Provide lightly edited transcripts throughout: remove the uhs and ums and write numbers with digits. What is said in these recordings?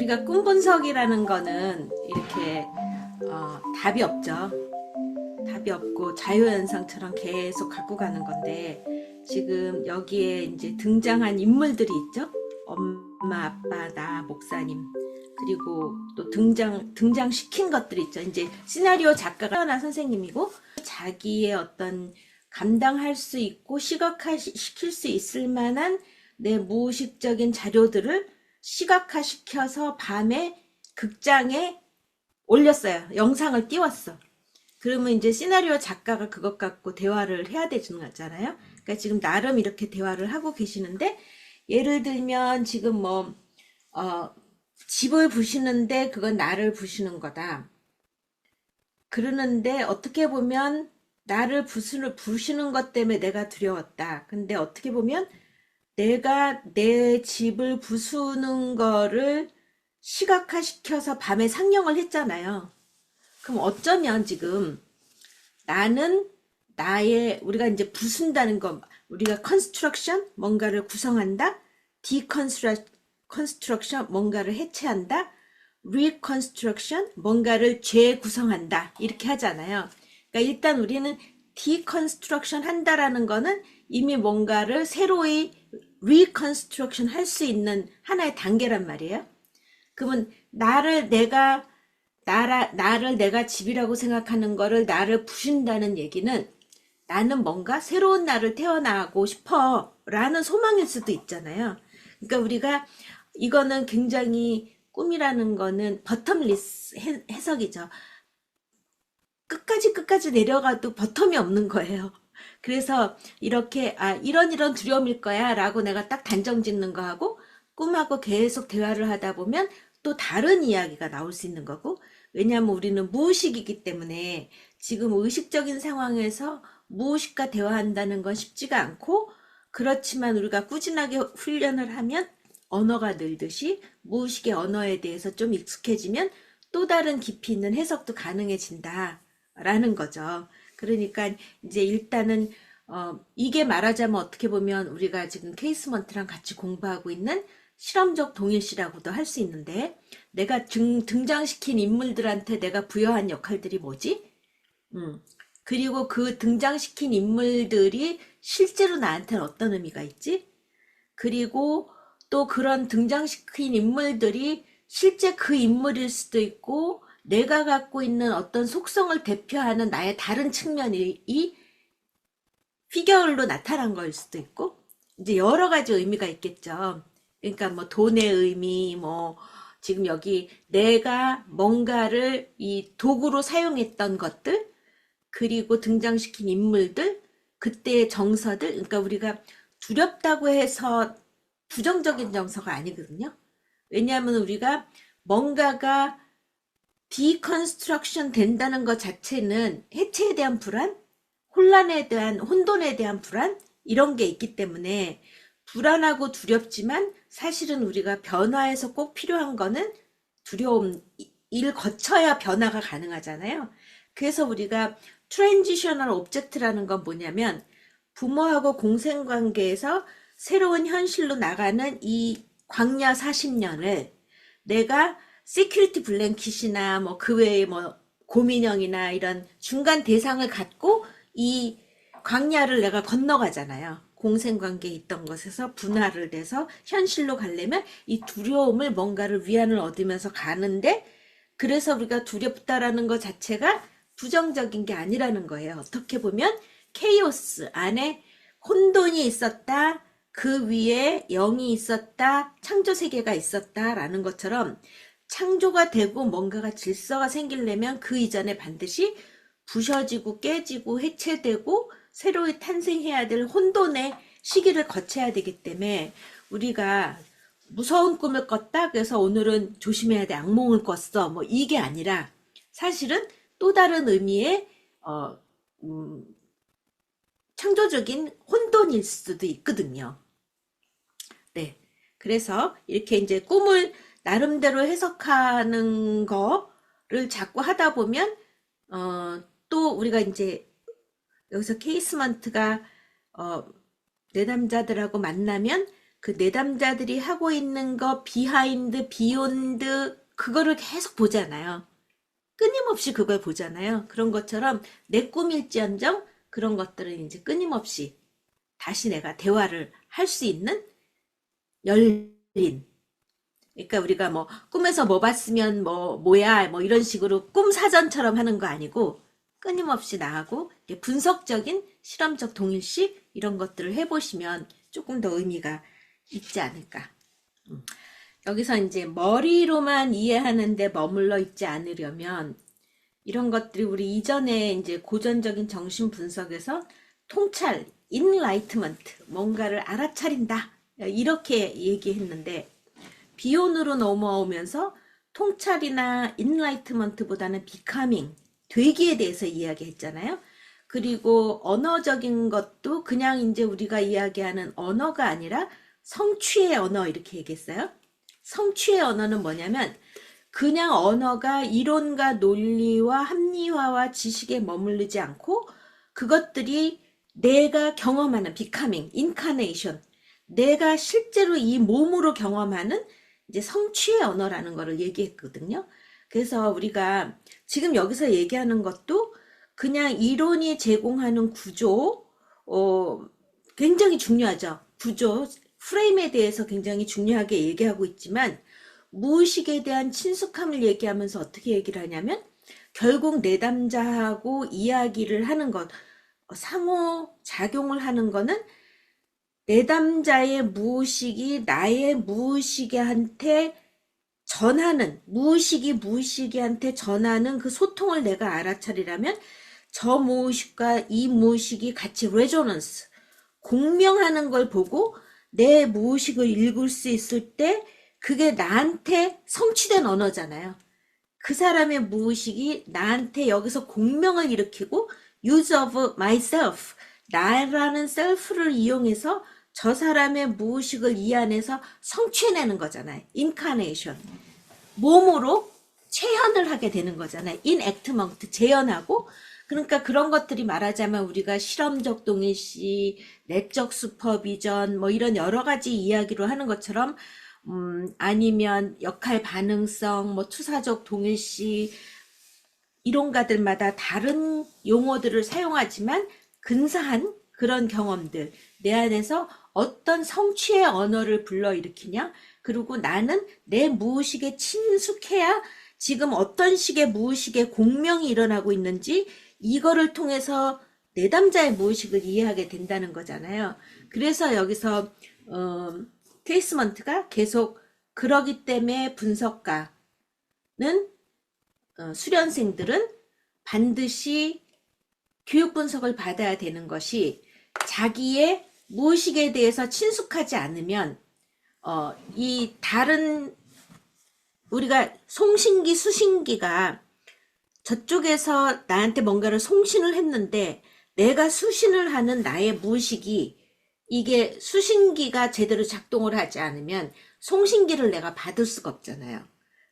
우리가 꿈 분석이라는 거는 이렇게 답이 없죠. 답이 없고 자유현상처럼 계속 갖고 가는 건데, 지금 여기에 이제 등장한 인물들이 있죠. 엄마, 아빠, 나, 목사님, 그리고 또 등장시킨 것들이 있죠. 이제 시나리오 작가가 태어난 선생님이고, 자기의 어떤 감당할 수 있고 시각화시킬 수 있을 만한 내 무의식적인 자료들을 시각화시켜서 밤에 극장에 올렸어요. 영상을 띄웠어. 그러면 이제 시나리오 작가가 그것 갖고 대화를 해야 되는 거잖아요. 그러니까 지금 나름 이렇게 대화를 하고 계시는데, 예를 들면 지금 집을 부시는데 그건 나를 부시는 거다. 그러는데 어떻게 보면 나를 부시는 것 때문에 내가 두려웠다. 근데 어떻게 보면 내가 내 집을 부수는 거를 시각화시켜서 밤에 상영을 했잖아요. 그럼 어쩌면 지금 나는 우리가 이제 부순다는 거, 우리가 construction, 뭔가를 구성한다, deconstruction, 뭔가를 해체한다, reconstruction, 뭔가를 재구성한다, 이렇게 하잖아요. 그러니까 일단 우리는 deconstruction 한다라는 거는 이미 뭔가를 새로이 reconstruction 할 수 있는 하나의 단계란 말이에요. 그러면 나를 내가 집이라고 생각하는 거를 나를 부신다는 얘기는, 나는 뭔가 새로운 나를 태어나고 싶어 라는 소망일 수도 있잖아요. 그러니까 우리가 이거는 굉장히, 꿈이라는 거는 버텀리스 해석이죠. 끝까지 내려가도 버텀이 없는 거예요. 그래서 이렇게 이런 두려움일 거야 라고 내가 딱 단정 짓는 거하고, 꿈하고 계속 대화를 하다 보면 또 다른 이야기가 나올 수 있는 거고, 왜냐하면 우리는 무의식이기 때문에 지금 의식적인 상황에서 무의식과 대화한다는 건 쉽지가 않고, 그렇지만 우리가 꾸준하게 훈련을 하면 언어가 늘듯이 무의식의 언어에 대해서 좀 익숙해지면 또 다른 깊이 있는 해석도 가능해진다 라는 거죠. 그러니까 이제 일단은 이게 말하자면 어떻게 보면 우리가 지금 케이스먼트랑 같이 공부하고 있는 실험적 동일시라고도 할 수 있는데, 내가 등장시킨 인물들한테 내가 부여한 역할들이 뭐지? 그리고 그 등장시킨 인물들이 실제로 나한테는 어떤 의미가 있지? 그리고 또 그런 등장시킨 인물들이 실제 그 인물일 수도 있고, 내가 갖고 있는 어떤 속성을 대표하는 나의 다른 측면이 피규어로 나타난 거일 수도 있고, 이제 여러 가지 의미가 있겠죠. 그러니까 뭐 돈의 의미, 뭐 지금 여기 내가 뭔가를 이 도구로 사용했던 것들, 그리고 등장시킨 인물들, 그때의 정서들. 그러니까 우리가 두렵다고 해서 부정적인 정서가 아니거든요. 왜냐하면 우리가 뭔가가 디컨스트럭션 된다는 것 자체는 해체에 대한 불안, 혼돈에 대한 불안, 이런 게 있기 때문에 불안하고 두렵지만, 사실은 우리가 변화에서 꼭 필요한 거는 두려움을 거쳐야 변화가 가능하잖아요. 그래서 우리가 트랜지셔널 오브젝트라는 건 뭐냐면, 부모하고 공생관계에서 새로운 현실로 나가는 이 광야 40년을 내가 시큐리티 블랭킷이나 뭐 그 외에 뭐 곰인형이나 이런 중간 대상을 갖고 이 광야를 내가 건너가잖아요. 공생관계에 있던 것에서 분할을 돼서 현실로 가려면 이 두려움을, 뭔가를 위안을 얻으면서 가는데, 그래서 우리가 두렵다라는 것 자체가 부정적인 게 아니라는 거예요. 어떻게 보면 케이오스 안에 혼돈이 있었다, 그 위에 영이 있었다, 창조 세계가 있었다라는 것처럼, 창조가 되고 뭔가가 질서가 생기려면 그 이전에 반드시 부셔지고 깨지고 해체되고 새로이 탄생해야 될 혼돈의 시기를 거쳐야 되기 때문에, 우리가 무서운 꿈을 꿨다 그래서 오늘은 조심해야 돼, 악몽을 꿨어, 뭐 이게 아니라 사실은 또 다른 의미의 창조적인 혼돈일 수도 있거든요. 네. 그래서 이렇게 이제 꿈을 나름대로 해석하는 거를 자꾸 하다 보면, 또 우리가 이제 여기서 케이스먼트가 내담자들하고 만나면 그 내담자들이 하고 있는 거 비하인드, 비욘드 그거를 계속 보잖아요. 끊임없이 그걸 보잖아요. 그런 것처럼 내 꿈일지언정 그런 것들은 이제 끊임없이 다시 내가 대화를 할 수 있는 열린. 그러니까 우리가 뭐 꿈에서 뭐 봤으면 뭐야 뭐 이런 식으로 꿈 사전처럼 하는 거 아니고 끊임없이 나하고 분석적인 실험적 동일시 이런 것들을 해보시면 조금 더 의미가 있지 않을까. 여기서 이제 머리로만 이해하는데 머물러 있지 않으려면 이런 것들이 우리 이전에 이제 고전적인 정신 분석에서 통찰, 인라이트먼트, 뭔가를 알아차린다 이렇게 얘기했는데 비혼으로 넘어오면서 통찰이나 인라이트먼트보다는 비카밍, 되기에 대해서 이야기했잖아요. 그리고 언어적인 것도 그냥 이제 우리가 이야기하는 언어가 아니라 성취의 언어 이렇게 얘기했어요. 성취의 언어는 뭐냐면 그냥 언어가 이론과 논리와 합리화와 지식에 머무르지 않고 그것들이 내가 경험하는 비카밍, 인카네이션, 내가 실제로 이 몸으로 경험하는 이제 성취의 언어라는 거를 얘기했거든요. 그래서 우리가 지금 여기서 얘기하는 것도 그냥 이론이 제공하는 구조, 굉장히 중요하죠. 구조, 프레임에 대해서 굉장히 중요하게 얘기하고 있지만 무의식에 대한 친숙함을 얘기하면서 어떻게 얘기를 하냐면 결국 내담자하고 이야기를 하는 것, 상호작용을 하는 거는 내담자의 무의식이 나의 무의식한테 전하는, 무의식이 무의식한테 전하는 그 소통을 내가 알아차리라면 저 무의식과 이 무의식이 같이 레조넌스, 공명하는 걸 보고 내 무의식을 읽을 수 있을 때 그게 나한테 성취된 언어잖아요. 그 사람의 무의식이 나한테 여기서 공명을 일으키고 use of myself, 나라는 self를 이용해서 저 사람의 무의식을 이 안에서 성취해내는 거잖아요. incarnation. 몸으로 체현을 하게 되는 거잖아요. enactment, 재현하고. 그러니까 그런 것들이 말하자면 우리가 실험적 동일시, 내적 슈퍼비전 뭐 이런 여러 가지 이야기로 하는 것처럼 아니면 역할 반응성, 뭐 투사적 동일시 이론가들마다 다른 용어들을 사용하지만 근사한 그런 경험들 내 안에서 어떤 성취의 언어를 불러일으키냐 그리고 나는 내 무의식에 친숙해야 지금 어떤 식의 무의식의 공명이 일어나고 있는지 이거를 통해서 내담자의 무의식을 이해하게 된다는 거잖아요. 그래서 여기서 케이스먼트가 계속 그러기 때문에 분석가는 수련생들은 반드시 교육 분석을 받아야 되는 것이 자기의 무의식에 대해서 친숙하지 않으면 이 다른 우리가 송신기 수신기가 저쪽에서 나한테 뭔가를 송신을 했는데 내가 수신을 하는 나의 무의식이 이게 수신기가 제대로 작동을 하지 않으면 송신기를 내가 받을 수가 없잖아요.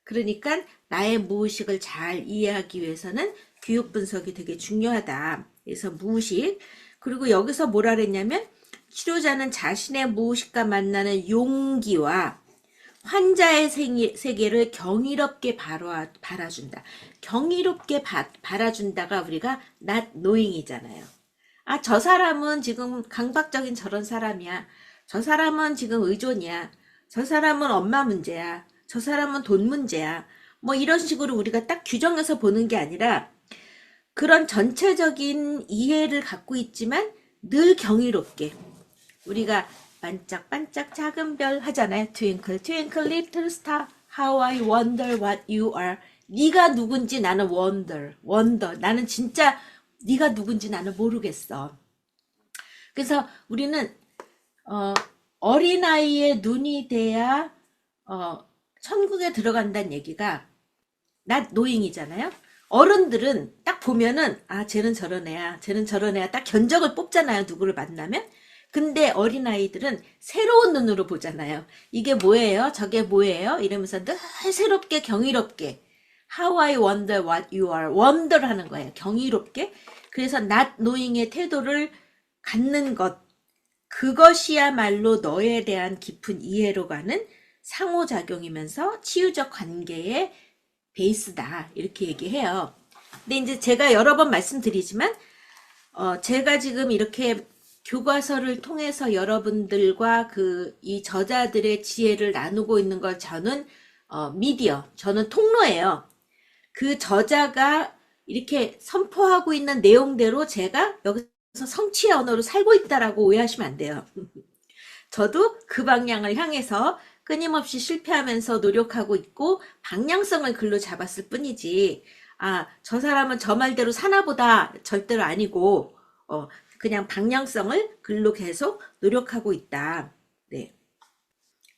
그러니까 나의 무의식을 잘 이해하기 위해서는 교육 분석이 되게 중요하다. 그래서 무의식 그리고 여기서 뭐라 그랬냐면 치료자는 자신의 무의식과 만나는 용기와 환자의 세계를 경이롭게 바라준다. 경이롭게 바라준다가 우리가 not knowing이잖아요. 아, 저 사람은 지금 강박적인 저런 사람이야. 저 사람은 지금 의존이야. 저 사람은 엄마 문제야. 저 사람은 돈 문제야. 뭐 이런 식으로 우리가 딱 규정해서 보는 게 아니라 그런 전체적인 이해를 갖고 있지만 늘 경이롭게 우리가 반짝반짝 작은 별 하잖아요. Twinkle twinkle little star How I wonder what you are. 네가 누군지 나는 wonder. 나는 진짜 네가 누군지 나는 모르겠어. 그래서 우리는 어린아이의 눈이 돼야 천국에 들어간다는 얘기가 not knowing이잖아요. 어른들은 딱 보면은 아 쟤는 저런 애야 쟤는 저런 애야 딱 견적을 뽑잖아요. 누구를 만나면. 근데 어린아이들은 새로운 눈으로 보잖아요. 이게 뭐예요? 저게 뭐예요? 이러면서 늘 새롭게 경이롭게 How I wonder what you are. wonder 하는 거예요. 경이롭게. 그래서 not knowing의 태도를 갖는 것 그것이야말로 너에 대한 깊은 이해로 가는 상호작용이면서 치유적 관계의 베이스다. 이렇게 얘기해요. 근데 이제 제가 여러 번 말씀드리지만, 제가 지금 이렇게 교과서를 통해서 여러분들과 이 저자들의 지혜를 나누고 있는 걸 저는, 저는 통로예요. 그 저자가 이렇게 선포하고 있는 내용대로 제가 여기서 성취의 언어로 살고 있다라고 오해하시면 안 돼요. 저도 그 방향을 향해서 끊임없이 실패하면서 노력하고 있고 방향성을 글로 잡았을 뿐이지, 저 사람은 저 말대로 사나보다 절대로 아니고, 그냥 방향성을 글로 계속 노력하고 있다. 네.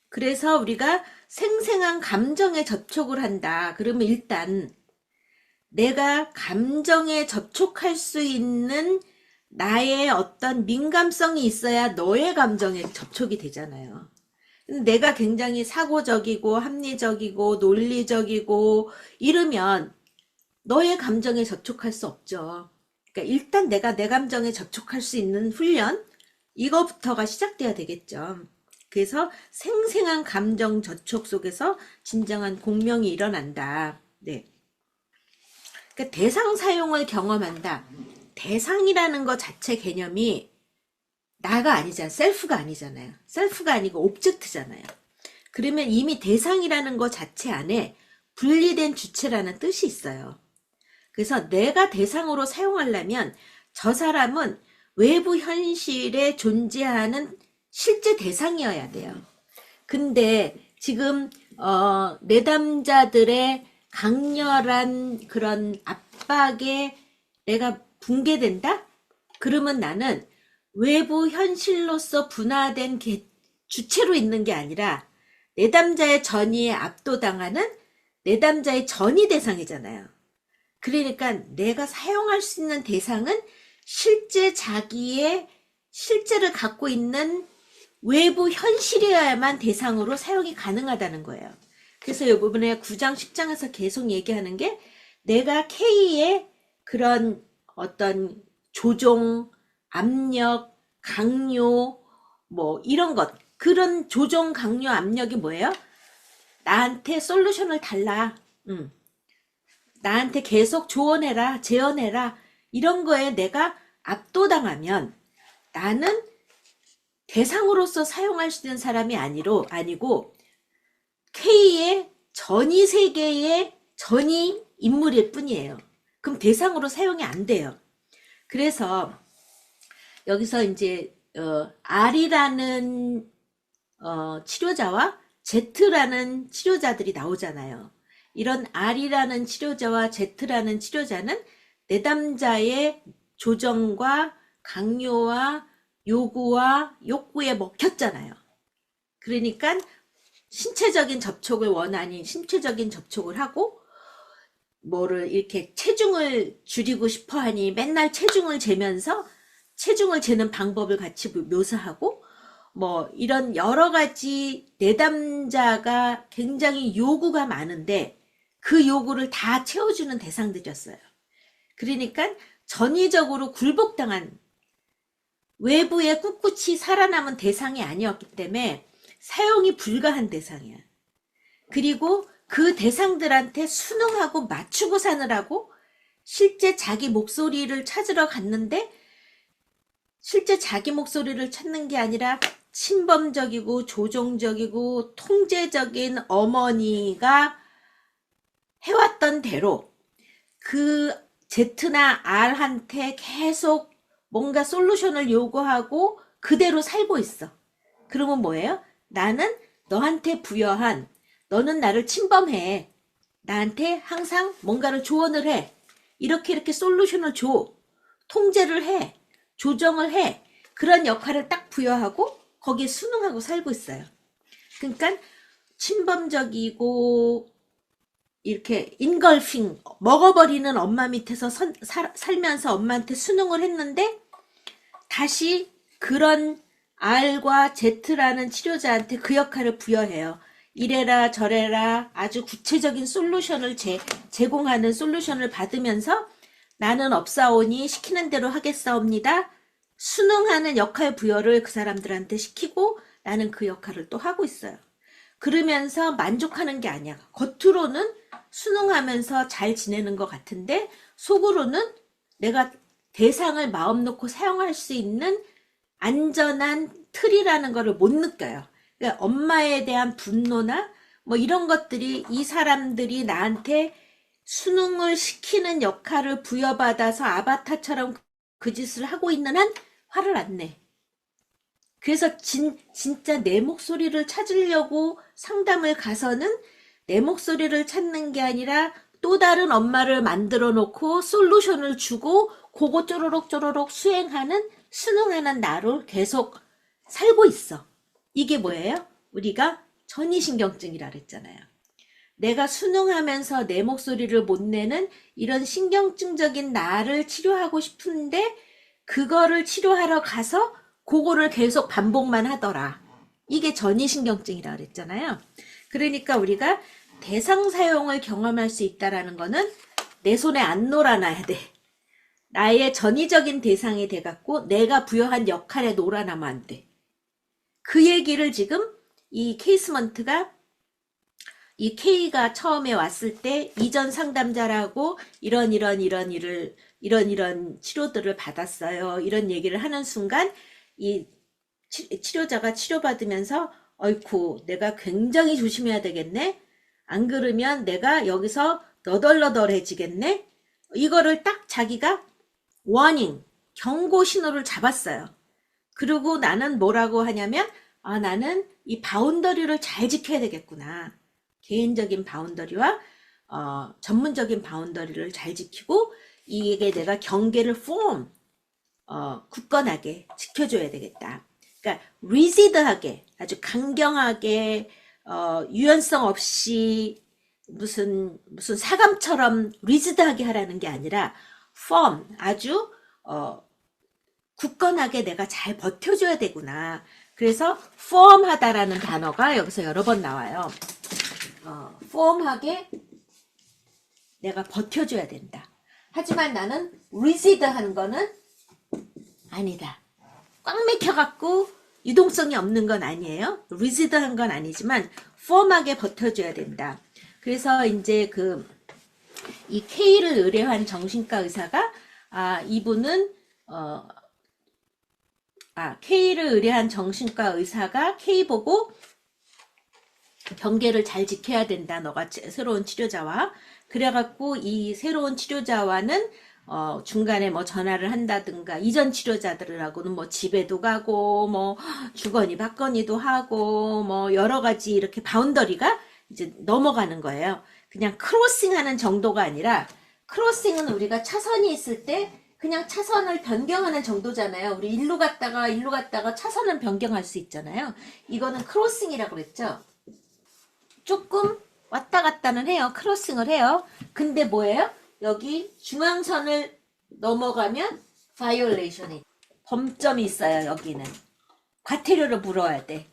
그래서 우리가 생생한 감정에 접촉을 한다. 그러면 일단 내가 감정에 접촉할 수 있는 나의 어떤 민감성이 있어야 너의 감정에 접촉이 되잖아요. 내가 굉장히 사고적이고 합리적이고 논리적이고 이러면 너의 감정에 접촉할 수 없죠. 그러니까 일단 내가 내 감정에 접촉할 수 있는 훈련, 이거부터가 시작돼야 되겠죠. 그래서 생생한 감정 접촉 속에서 진정한 공명이 일어난다. 네. 그러니까 대상 사용을 경험한다. 대상이라는 것 자체 개념이 나가 아니잖아요. 셀프가 아니잖아요. 셀프가 아니고 옵젝트잖아요. 그러면 이미 대상이라는 것 자체 안에 분리된 주체라는 뜻이 있어요. 그래서 내가 대상으로 사용하려면 저 사람은 외부 현실에 존재하는 실제 대상이어야 돼요. 근데 지금 내담자들의 강렬한 그런 압박에 내가 붕괴된다? 그러면 나는 외부 현실로서 분화된 주체로 있는 게 아니라 내담자의 전이에 압도당하는 내담자의 전이 대상이잖아요. 그러니까 내가 사용할 수 있는 대상은 실제 자기의 실제를 갖고 있는 외부 현실이어야만 대상으로 사용이 가능하다는 거예요. 그래서 이 부분에 9장, 10장에서 계속 얘기하는 게 내가 K의 그런 어떤 조종, 압력, 강요, 뭐 이런 것, 그런 조종, 강요, 압력이 뭐예요? 나한테 솔루션을 달라. 나한테 계속 조언해라, 제언해라. 이런 거에 내가 압도당하면 나는 대상으로서 사용할 수 있는 사람이 아니고 K의 전이 세계의 전이 인물일 뿐이에요. 그럼 대상으로 사용이 안 돼요. 그래서 여기서 이제 R이라는 치료자와 Z라는 치료자들이 나오잖아요. 이런 R이라는 치료자와 Z라는 치료자는 내담자의 조정과 강요와 요구와 욕구에 먹혔잖아요. 그러니까 신체적인 접촉을 원하니 신체적인 접촉을 하고, 뭐를 이렇게 체중을 줄이고 싶어 하니 맨날 체중을 재면서 체중을 재는 방법을 같이 묘사하고, 뭐 이런 여러 가지 내담자가 굉장히 요구가 많은데 그 요구를 다 채워주는 대상들이었어요. 그러니까 전위적으로 굴복당한 외부에 꿋꿋이 살아남은 대상이 아니었기 때문에 사용이 불가한 대상이야. 그리고 그 대상들한테 순응하고 맞추고 사느라고 실제 자기 목소리를 찾으러 갔는데, 실제 자기 목소리를 찾는 게 아니라 침범적이고 조종적이고 통제적인 어머니가 해왔던 대로 그 Z나 R한테 계속 뭔가 솔루션을 요구하고 그대로 살고 있어. 그러면 뭐예요? 나는 너한테 부여한, 너는 나를 침범해. 나한테 항상 뭔가를 조언을 해. 이렇게 솔루션을 줘. 통제를 해. 조정을 해. 그런 역할을 딱 부여하고 거기에 순응하고 살고 있어요. 그러니까 침범적이고 이렇게 인걸핑, 먹어버리는 엄마 밑에서 살면서 엄마한테 순응을 했는데 다시 그런 R과 Z라는 치료자한테 그 역할을 부여해요. 이래라 저래라 아주 구체적인 솔루션을 제공하는 솔루션을 받으면서 나는 없사오니 시키는 대로 하겠사옵니다. 순응하는 역할 부여를 그 사람들한테 시키고 나는 그 역할을 또 하고 있어요. 그러면서 만족하는 게 아니야. 겉으로는 순응하면서 잘 지내는 것 같은데 속으로는 내가 대상을 마음 놓고 사용할 수 있는 안전한 틀이라는 거를 못 느껴요. 그러니까 엄마에 대한 분노나 뭐 이런 것들이 이 사람들이 나한테 순응을 시키는 역할을 부여받아서 아바타처럼 그 짓을 하고 있는 한 화를 안 내. 그래서 진짜 내 목소리를 찾으려고 상담을 가서는 내 목소리를 찾는 게 아니라 또 다른 엄마를 만들어 놓고 솔루션을 주고 그거 쪼로록 수행하는 순응하는 나를 계속 살고 있어. 이게 뭐예요? 우리가 전이신경증이라 그랬잖아요. 내가 순응하면서 내 목소리를 못 내는 이런 신경증적인 나를 치료하고 싶은데 그거를 치료하러 가서 그거를 계속 반복만 하더라. 이게 전이신경증이라 그랬잖아요. 그러니까 우리가 대상 사용을 경험할 수 있다라는 거는 내 손에 안 놀아놔야 돼. 나의 전이적인 대상이 돼갖고 내가 부여한 역할에 놀아나면 안 돼. 그 얘기를 지금 이 케이스먼트가 이 K가 처음에 왔을 때 이전 상담자라고 이런 치료들을 받았어요. 이런 얘기를 하는 순간 이 치료자가 치료받으면서 어이쿠 내가 굉장히 조심해야 되겠네. 안 그러면 내가 여기서 너덜너덜해지겠네. 이거를 딱 자기가 워닝, 경고 신호를 잡았어요. 그리고 나는 뭐라고 하냐면 나는 이 바운더리를 잘 지켜야 되겠구나. 개인적인 바운더리와 전문적인 바운더리를 잘 지키고 이게 내가 경계를 굳건하게 지켜줘야 되겠다. 그러니까 리지드하게 아주 강경하게 유연성 없이 무슨 사감처럼 리지드하게 하라는 게 아니라 아주 굳건하게 내가 잘 버텨줘야 되구나. 그래서 firm하다라는 단어가 여기서 여러 번 나와요. firm하게 내가 버텨줘야 된다. 하지만 나는 rigid한 거는 아니다. 꽉 막혀갖고 유동성이 없는 건 아니에요. rigid한 건 아니지만 firm하게 버텨줘야 된다. 그래서 이제 이 K를 의뢰한 정신과 의사가 이분은 K를 의뢰한 정신과 의사가 K 보고 경계를 잘 지켜야 된다. 너가 새로운 치료자와. 그래갖고 이 새로운 치료자와는 중간에 뭐 전화를 한다든가 이전 치료자들하고는 뭐 집에도 가고 뭐 주거니 받거니도 하고 뭐 여러 가지 이렇게 바운더리가 이제 넘어가는 거예요. 그냥 크로싱하는 정도가 아니라 크로싱은 우리가 차선이 있을 때 그냥 차선을 변경하는 정도잖아요. 우리 일로 갔다가 차선을 변경할 수 있잖아요. 이거는 크로싱이라고 그랬죠. 조금 왔다 갔다는 해요. 크로싱을 해요. 근데 뭐예요? 여기 중앙선을 넘어가면 바이올레이션이 범점이 있어요. 여기는 과태료를 물어야 돼.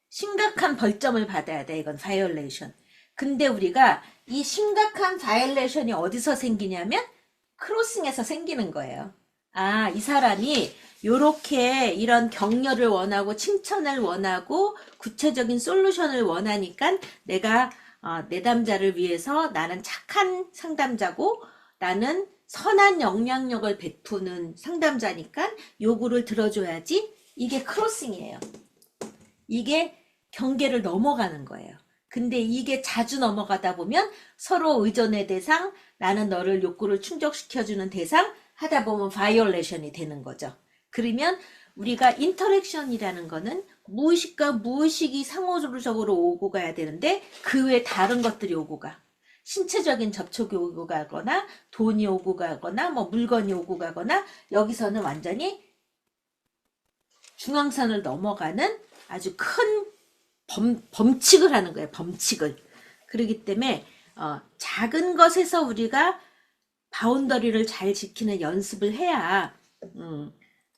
심각한 벌점을 받아야 돼. 이건 바이올레이션. 근데 우리가 이 심각한 바이올레이션이 어디서 생기냐면 크로싱에서 생기는 거예요. 이 사람이 요렇게 이런 격려를 원하고 칭찬을 원하고 구체적인 솔루션을 원하니까 내가 내담자를 위해서 나는 착한 상담자고 나는 선한 영향력을 베푸는 상담자니까 요구를 들어줘야지. 이게 크로싱이에요. 이게 경계를 넘어가는 거예요. 근데 이게 자주 넘어가다 보면 서로 의존의 대상, 나는 너를 욕구를 충족시켜주는 대상 하다 보면 바이올레이션이 되는 거죠. 그러면 우리가 인터랙션이라는 거는 무의식과 무의식이 상호적으로 오고 가야 되는데 그 외에 다른 것들이 오고 가. 신체적인 접촉이 오고 가거나 돈이 오고 가거나 뭐 물건이 오고 가거나 여기서는 완전히 중앙선을 넘어가는 아주 큰 범칙을 하는 거예요. 범칙을. 그렇기 때문에 작은 것에서 우리가 바운더리를 잘 지키는 연습을 해야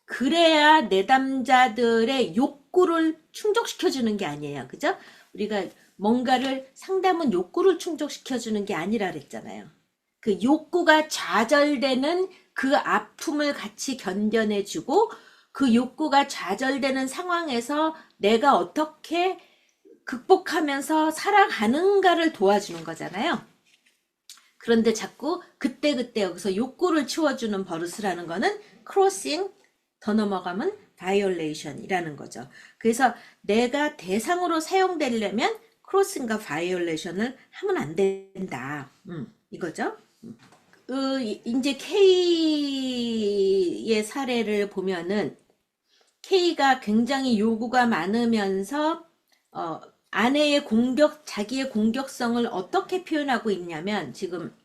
그래야 내담자들의 욕구를 충족시켜주는 게 아니에요. 그죠? 우리가 뭔가를 상담은 욕구를 충족시켜주는 게 아니라 그랬잖아요. 그 욕구가 좌절되는 그 아픔을 같이 견뎌내주고 그 욕구가 좌절되는 상황에서 내가 어떻게 극복하면서 살아가는가를 도와주는 거잖아요. 그런데 자꾸 그때그때 여기서 욕구를 치워주는 버릇을 하는 거는 크로싱, 더 넘어가면 바이올레이션이라는 거죠. 그래서 내가 대상으로 사용되려면 크로싱과 바이올레이션을 하면 안 된다. 이거죠. 이제 K의 사례를 보면은 K가 굉장히 요구가 많으면서 아내의 자기의 공격성을 어떻게 표현하고 있냐면 지금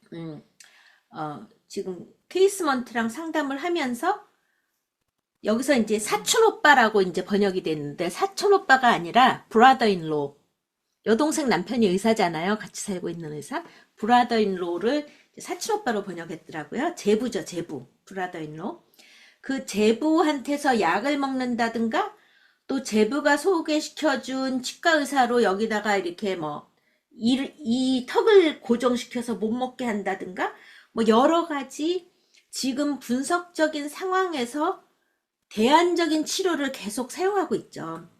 케이스먼트랑 상담을 하면서 여기서 이제 사촌 오빠라고 이제 번역이 됐는데 사촌 오빠가 아니라 브라더인로, 여동생 남편이 의사잖아요. 같이 살고 있는 의사. 브라더인로를 사촌 오빠로 번역했더라고요. 제부죠, 제부. 브라더인로. 그 제부한테서 약을 먹는다든가 또 제부가 소개시켜준 치과 의사로 여기다가 이렇게 이 턱을 고정시켜서 못 먹게 한다든가 여러 가지 지금 분석적인 상황에서 대안적인 치료를 계속 사용하고 있죠.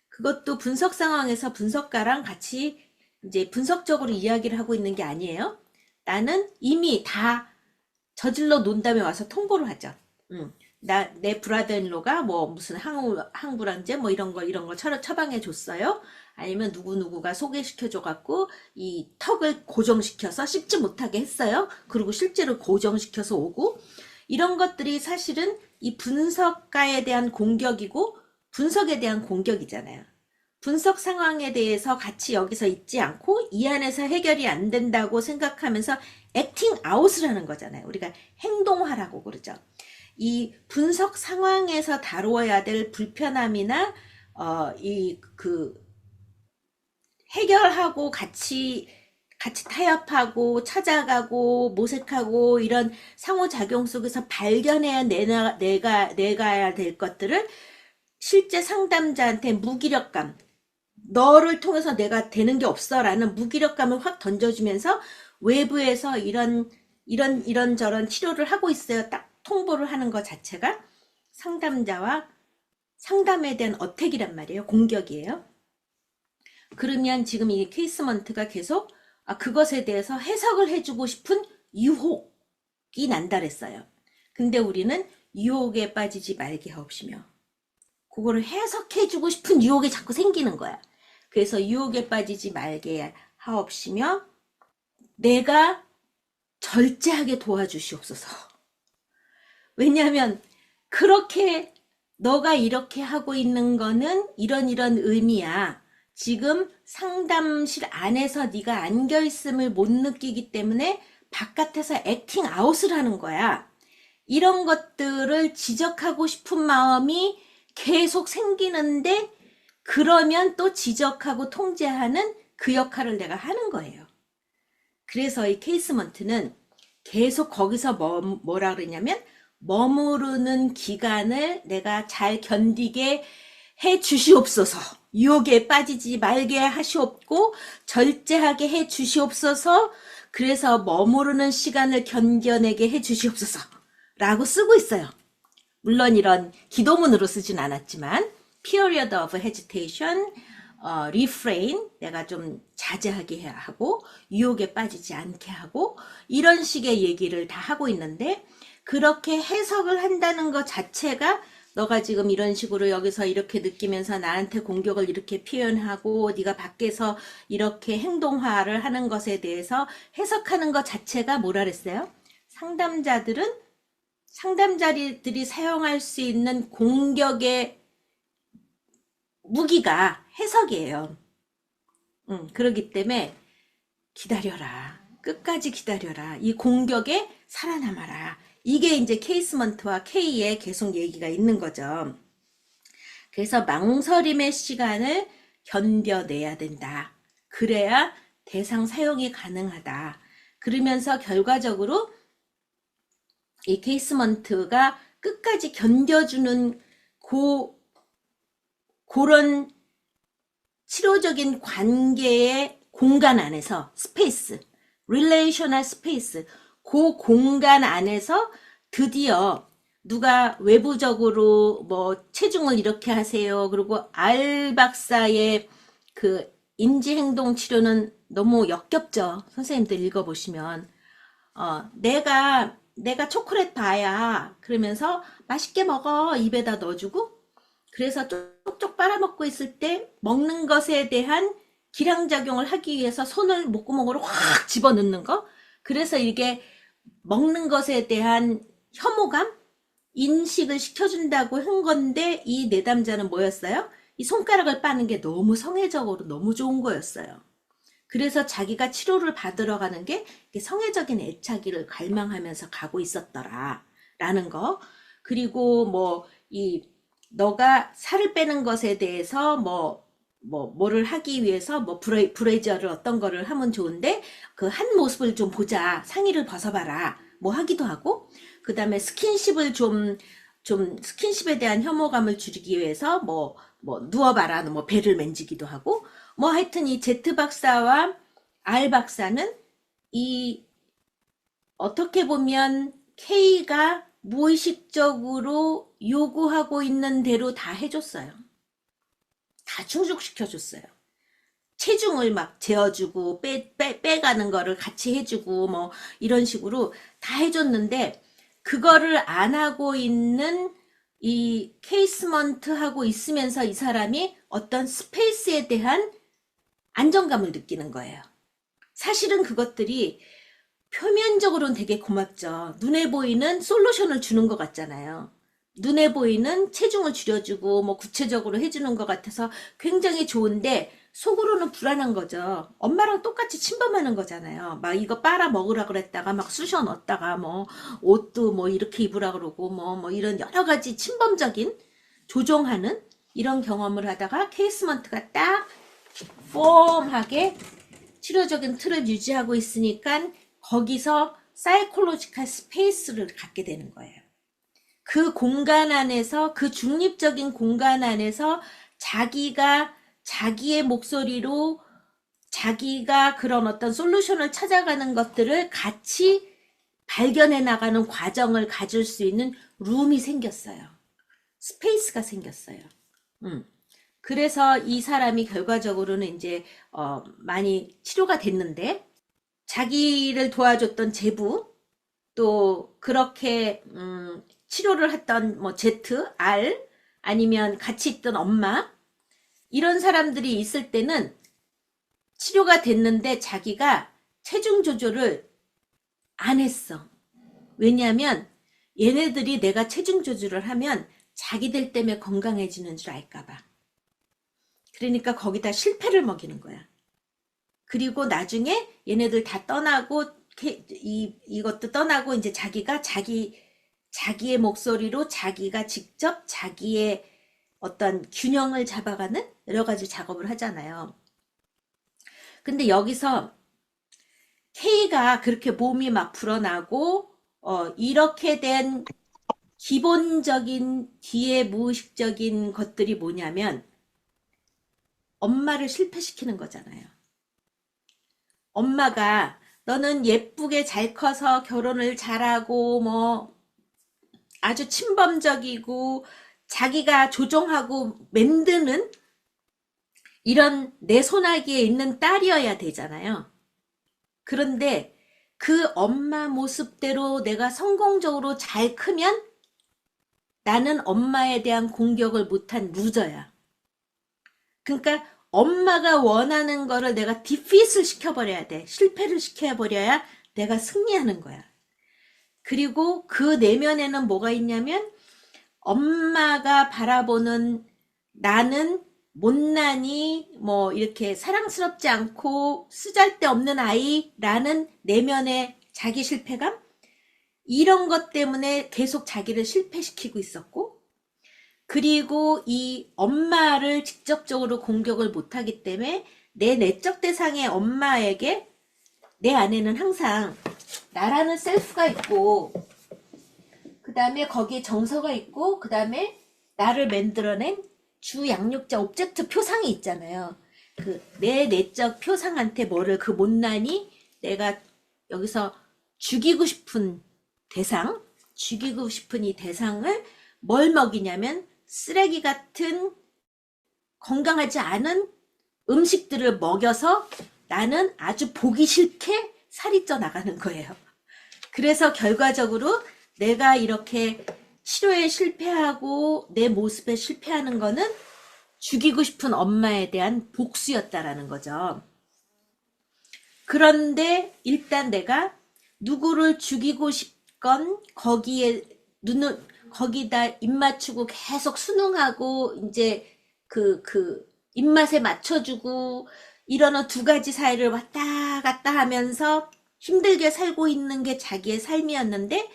그것도 분석 상황에서 분석가랑 같이 이제 분석적으로 이야기를 하고 있는 게 아니에요. 나는 이미 다 저질러 놓은 다음에 와서 통보를 하죠. 내 브라더인로가 무슨 항불안제 이런 거 처방해 줬어요. 아니면 누구누구가 소개시켜 줘갖고 이 턱을 고정시켜서 씹지 못하게 했어요. 그리고 실제로 고정시켜서 오고, 이런 것들이 사실은 이 분석가에 대한 공격이고 분석에 대한 공격이잖아요. 분석 상황에 대해서 같이 여기서 있지 않고 이 안에서 해결이 안 된다고 생각하면서 액팅 아웃을 하는 거잖아요. 우리가 행동하라고 그러죠. 이 분석 상황에서 다루어야 될 불편함이나 해결하고 같이 타협하고 찾아가고 모색하고 이런 상호작용 속에서 발견해야 내가야 될 것들을 실제 상담자한테 무기력감, 너를 통해서 내가 되는 게 없어 라는 무기력감을 확 던져주면서 외부에서 이런저런 치료를 하고 있어요. 딱 통보를 하는 것 자체가 상담자와 상담에 대한 어택이란 말이에요. 공격이에요. 그러면 지금 이 케이스먼트가 계속 그것에 대해서 해석을 해주고 싶은 유혹이 난달했어요. 근데 우리는 유혹에 빠지지 말게 하옵시며, 그거를 해석해주고 싶은 유혹이 자꾸 생기는 거야. 그래서 유혹에 빠지지 말게 하옵시며 내가 절제하게 도와주시옵소서. 왜냐하면 그렇게 너가 이렇게 하고 있는 거는 이런 의미야. 지금 상담실 안에서 네가 안겨있음을 못 느끼기 때문에 바깥에서 액팅 아웃을 하는 거야. 이런 것들을 지적하고 싶은 마음이 계속 생기는데, 그러면 또 지적하고 통제하는 그 역할을 내가 하는 거예요. 그래서 이 케이스먼트는 계속 거기서 뭐라 그러냐면 머무르는 기간을 내가 잘 견디게 해 주시옵소서, 유혹에 빠지지 말게 하시옵고 절제하게 해 주시옵소서, 그래서 머무르는 시간을 견뎌내게 해 주시옵소서 라고 쓰고 있어요. 물론 이런 기도문으로 쓰진 않았지만 period of hesitation, refrain, 내가 좀 자제하게 하고 유혹에 빠지지 않게 하고 이런 식의 얘기를 다 하고 있는데, 그렇게 해석을 한다는 것 자체가 너가 지금 이런 식으로 여기서 이렇게 느끼면서 나한테 공격을 이렇게 표현하고 네가 밖에서 이렇게 행동화를 하는 것에 대해서 해석하는 것 자체가 뭐라 그랬어요? 상담자들이 사용할 수 있는 공격의 무기가 해석이에요. 그렇기 때문에 기다려라. 끝까지 기다려라. 이 공격에 살아남아라. 이게 이제 케이스먼트와 K의 계속 얘기가 있는 거죠. 그래서 망설임의 시간을 견뎌내야 된다. 그래야 대상 사용이 가능하다. 그러면서 결과적으로 이 케이스먼트가 끝까지 견뎌주는 그런 치료적인 관계의 공간 안에서 스페이스, 릴레이셔널 스페이스, 그 공간 안에서 드디어 누가 외부적으로 뭐 체중을 이렇게 하세요. 그리고 알 박사의 그 인지행동 치료는 너무 역겹죠. 선생님들 읽어보시면. 내가 초콜릿 바야. 그러면서 맛있게 먹어. 입에다 넣어주고. 그래서 쪽쪽 빨아먹고 있을 때 먹는 것에 대한 기량작용을 하기 위해서 손을 목구멍으로 확 집어넣는 거. 그래서 이게 먹는 것에 대한 혐오감? 인식을 시켜준다고 한 건데 이 내담자는 뭐였어요? 이 손가락을 빠는 게 너무 성애적으로 너무 좋은 거였어요. 그래서 자기가 치료를 받으러 가는 게 성애적인 애착을 갈망하면서 가고 있었더라 라는 거. 그리고 너가 살을 빼는 것에 대해서 뭐를 하기 위해서 브레이저를 어떤 거를 하면 좋은데 그 한 모습을 좀 보자. 상의를 벗어봐라. 뭐 하기도 하고, 그 다음에 스킨십을 좀 스킨십에 대한 혐오감을 줄이기 위해서 누워봐라. 뭐 배를 만지기도 하고, 하여튼 이 제트 박사와 알 박사는 어떻게 보면 K가 무의식적으로 요구하고 있는 대로 다 해줬어요. 다 충족시켜줬어요. 체중을 막 재어주고 빼가는 거를 같이 해주고 뭐 이런 식으로 다 해줬는데 그거를 안 하고 있는 이 케이스먼트 하고 있으면서 이 사람이 어떤 스페이스에 대한 안정감을 느끼는 거예요. 사실은 그것들이 표면적으로는 되게 고맙죠. 눈에 보이는 솔루션을 주는 것 같잖아요. 눈에 보이는 체중을 줄여주고 뭐 구체적으로 해주는 것 같아서 굉장히 좋은데 속으로는 불안한 거죠. 엄마랑 똑같이 침범하는 거잖아요. 막 이거 빨아 먹으라 그랬다가 막 쑤셔 넣었다가 뭐 옷도 뭐 이렇게 입으라 그러고 뭐 이런 여러 가지 침범적인 조종하는 이런 경험을 하다가 케이스먼트가 딱 폼하게 치료적인 틀을 유지하고 있으니까 거기서 사이콜로지컬 스페이스를 갖게 되는 거예요. 그 공간 안에서, 그 중립적인 공간 안에서 자기가 자기의 목소리로 자기가 그런 어떤 솔루션을 찾아가는 것들을 같이 발견해 나가는 과정을 가질 수 있는 룸이 생겼어요. 스페이스가 생겼어요. 그래서 이 사람이 결과적으로는 이제 많이 치료가 됐는데 자기를 도와줬던 제부 또 그렇게 치료를 했던 뭐 제트, 알 아니면 같이 있던 엄마 이런 사람들이 있을 때는 치료가 됐는데 자기가 체중 조절을 안 했어. 왜냐하면 얘네들이 내가 체중 조절을 하면 자기들 때문에 건강해지는 줄 알까봐. 그러니까 거기다 실패를 먹이는 거야. 그리고 나중에 얘네들 다 떠나고 이것도 떠나고 이제 자기가 자기의 목소리로 자기가 직접 자기의 어떤 균형을 잡아가는 여러 가지 작업을 하잖아요. 근데 여기서 K가 그렇게 몸이 막 불어나고 이렇게 된 기본적인 뒤에 무의식적인 것들이 뭐냐면 엄마를 실패시키는 거잖아요. 엄마가 너는 예쁘게 잘 커서 결혼을 잘하고 뭐 아주 침범적이고 자기가 조종하고 만드는 이런 내 손아귀에 있는 딸이어야 되잖아요. 그런데 그 엄마 모습대로 내가 성공적으로 잘 크면 나는 엄마에 대한 공격을 못한 루저야. 그러니까 엄마가 원하는 거를 내가 디핏을 시켜버려야 돼. 실패를 시켜버려야 내가 승리하는 거야. 그리고 그 내면에는 뭐가 있냐면 엄마가 바라보는 나는 못나니 뭐 이렇게 사랑스럽지 않고 쓰잘데없는 아이라는 내면의 자기 실패감 이런 것 때문에 계속 자기를 실패시키고 있었고 그리고 이 엄마를 직접적으로 공격을 못하기 때문에 내 내적 대상의 엄마에게 내 안에는 항상 나라는 셀프가 있고 그 다음에 거기에 정서가 있고 그 다음에 나를 만들어낸 주 양육자 오브젝트 표상이 있잖아요. 그 내 내적 표상한테 뭐를 그 못난이 내가 여기서 죽이고 싶은 대상, 죽이고 싶은 이 대상을 뭘 먹이냐면 쓰레기 같은 건강하지 않은 음식들을 먹여서 나는 아주 보기 싫게 살이 쪄 나가는 거예요. 그래서 결과적으로 내가 이렇게 치료에 실패하고 내 모습에 실패하는 거는 죽이고 싶은 엄마에 대한 복수였다라는 거죠. 그런데 일단 내가 누구를 죽이고 싶건 거기다 입 맞추고 계속 순응하고 이제 그 입맛에 맞춰주고 이러는 두 가지 사이를 왔다 갔다 하면서 힘들게 살고 있는 게 자기의 삶이었는데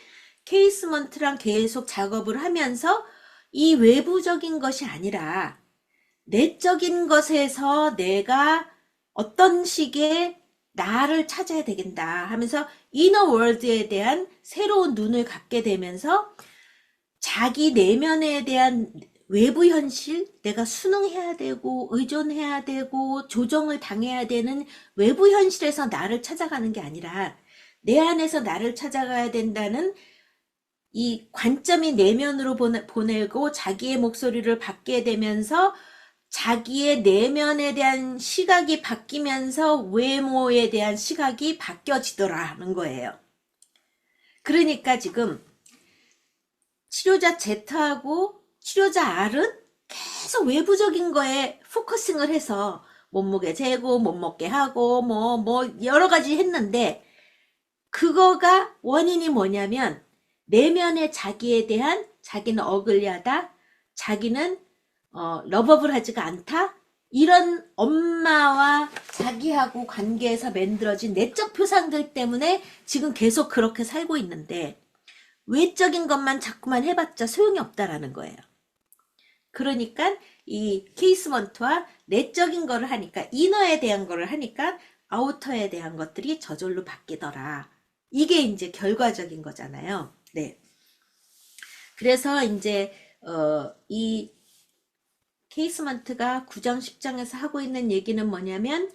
케이스먼트랑 계속 작업을 하면서 이 외부적인 것이 아니라 내적인 것에서 내가 어떤 식의 나를 찾아야 되겠다 하면서 이너 월드에 대한 새로운 눈을 갖게 되면서 자기 내면에 대한 외부 현실, 내가 순응해야 되고 의존해야 되고 조정을 당해야 되는 외부 현실에서 나를 찾아가는 게 아니라 내 안에서 나를 찾아가야 된다는 이 관점이 내면으로 보내고 자기의 목소리를 받게 되면서 자기의 내면에 대한 시각이 바뀌면서 외모에 대한 시각이 바뀌어지더라는 거예요. 그러니까 지금 치료자 Z하고 치료자 R은 계속 외부적인 거에 포커싱을 해서 몸무게 재고 못 먹게 하고 뭐 여러 가지 했는데 그거가 원인이 뭐냐면 내면의 자기에 대한 자기는 어글리하다, 자기는 러버블하지가 않다, 이런 엄마와 자기하고 관계에서 만들어진 내적 표상들 때문에 지금 계속 그렇게 살고 있는데 외적인 것만 자꾸만 해봤자 소용이 없다라는 거예요. 그러니까 이 케이스먼트와 내적인 거를 하니까 이너에 대한 거를 하니까 아우터에 대한 것들이 저절로 바뀌더라. 이게 이제 결과적인 거잖아요. 네. 그래서 이제 이 케이스먼트가 9장 10장에서 하고 있는 얘기는 뭐냐면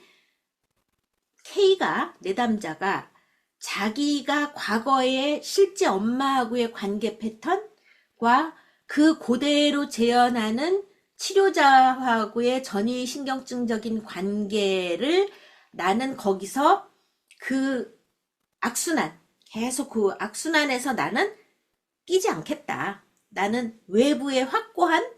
K가 내담자가 자기가 과거의 실제 엄마하고의 관계 패턴과 그 그대로 재현하는 치료자하고의 전이신경증적인 관계를 나는 거기서 그 악순환, 계속 그 악순환에서 나는 끼지 않겠다. 나는 외부의 확고한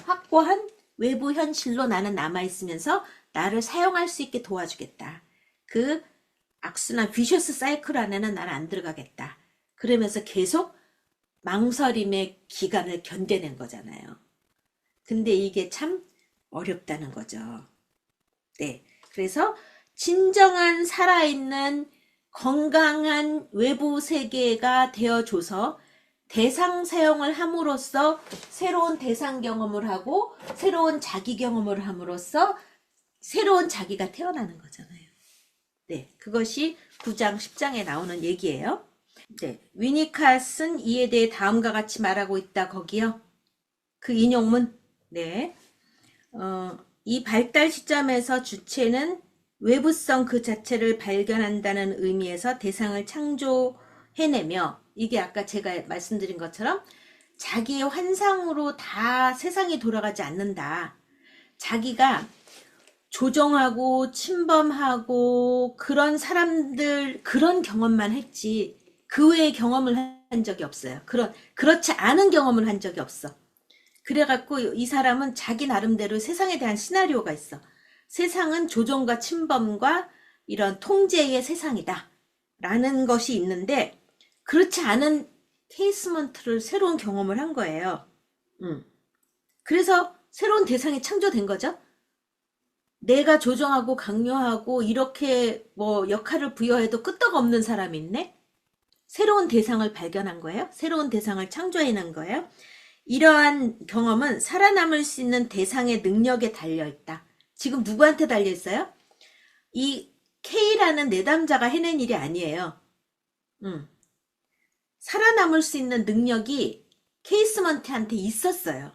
확고한 외부 현실로 나는 남아있으면서 나를 사용할 수 있게 도와주겠다. 그 악순환 비셔스 사이클 안에는 나는 안 들어가겠다. 그러면서 계속 망설임의 기간을 견뎌낸 거잖아요. 근데 이게 참 어렵다는 거죠. 네. 그래서 진정한 살아있는 건강한 외부 세계가 되어줘서 대상 사용을 함으로써 새로운 대상 경험을 하고 새로운 자기 경험을 함으로써 새로운 자기가 태어나는 거잖아요. 네, 그것이 9장 10장에 나오는 얘기예요. 네, 위니캇은 이에 대해 다음과 같이 말하고 있다. 거기요. 그 인용문. 네. 이 발달 시점에서 주체는 외부성 그 자체를 발견한다는 의미에서 대상을 창조해내며 이게 아까 제가 말씀드린 것처럼 자기의 환상으로 다 세상이 돌아가지 않는다. 자기가 조종하고 침범하고 그런 사람들 그런 경험만 했지 그 외의 경험을 한 적이 없어요. 그렇지 않은 경험을 한 적이 없어. 그래갖고 이 사람은 자기 나름대로 세상에 대한 시나리오가 있어. 세상은 조종과 침범과 이런 통제의 세상이다 라는 것이 있는데 그렇지 않은 케이스먼트를 새로운 경험을 한 거예요. 그래서 새로운 대상이 창조된 거죠. 내가 조정하고 강요하고 이렇게 뭐 역할을 부여해도 끄떡없는 사람이 있네. 새로운 대상을 발견한 거예요. 새로운 대상을 창조해낸 거예요. 이러한 경험은 살아남을 수 있는 대상의 능력에 달려있다. 지금 누구한테 달려있어요? 이 K라는 내담자가 해낸 일이 아니에요. 살아남을 수 있는 능력이 케이스먼트한테 있었어요.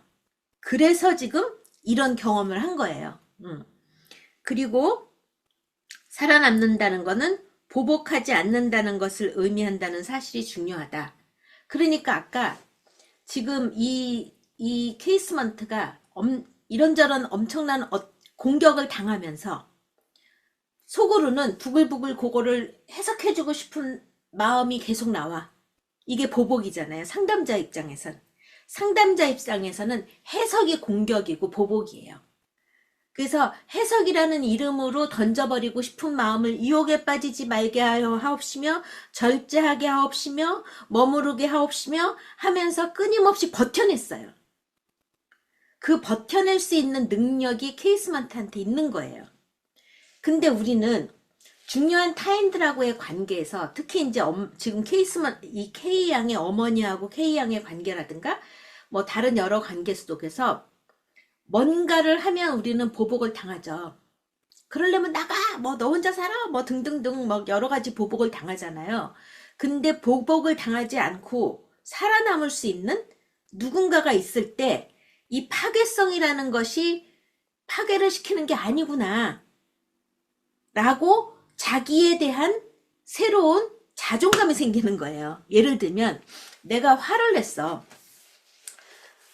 그래서 지금 이런 경험을 한 거예요. 그리고 살아남는다는 것은 보복하지 않는다는 것을 의미한다는 사실이 중요하다. 그러니까 아까 지금 이 케이스먼트가 이런저런 엄청난 공격을 당하면서 속으로는 부글부글 그거를 해석해주고 싶은 마음이 계속 나와. 이게 보복이잖아요. 상담자 입장에선. 상담자 입장에서는 해석이 공격이고 보복이에요. 그래서 해석이라는 이름으로 던져버리고 싶은 마음을 유혹에 빠지지 말게 하옵시며 절제하게 하옵시며 머무르게 하옵시며 하면서 끊임없이 버텨냈어요. 그 버텨낼 수 있는 능력이 케이스먼트한테 있는 거예요. 근데 우리는 중요한 타인들하고의 관계에서 특히 이제 지금 이 K양의 어머니하고 K양의 관계라든가 뭐 다른 여러 관계 속에서 뭔가를 하면 우리는 보복을 당하죠. 그러려면 나가! 뭐 너 혼자 살아! 뭐 등등등 뭐 여러 가지 보복을 당하잖아요. 근데 보복을 당하지 않고 살아남을 수 있는 누군가가 있을 때 이 파괴성이라는 것이 파괴를 시키는 게 아니구나 라고 자기에 대한 새로운 자존감이 생기는 거예요. 예를 들면 내가 화를 냈어.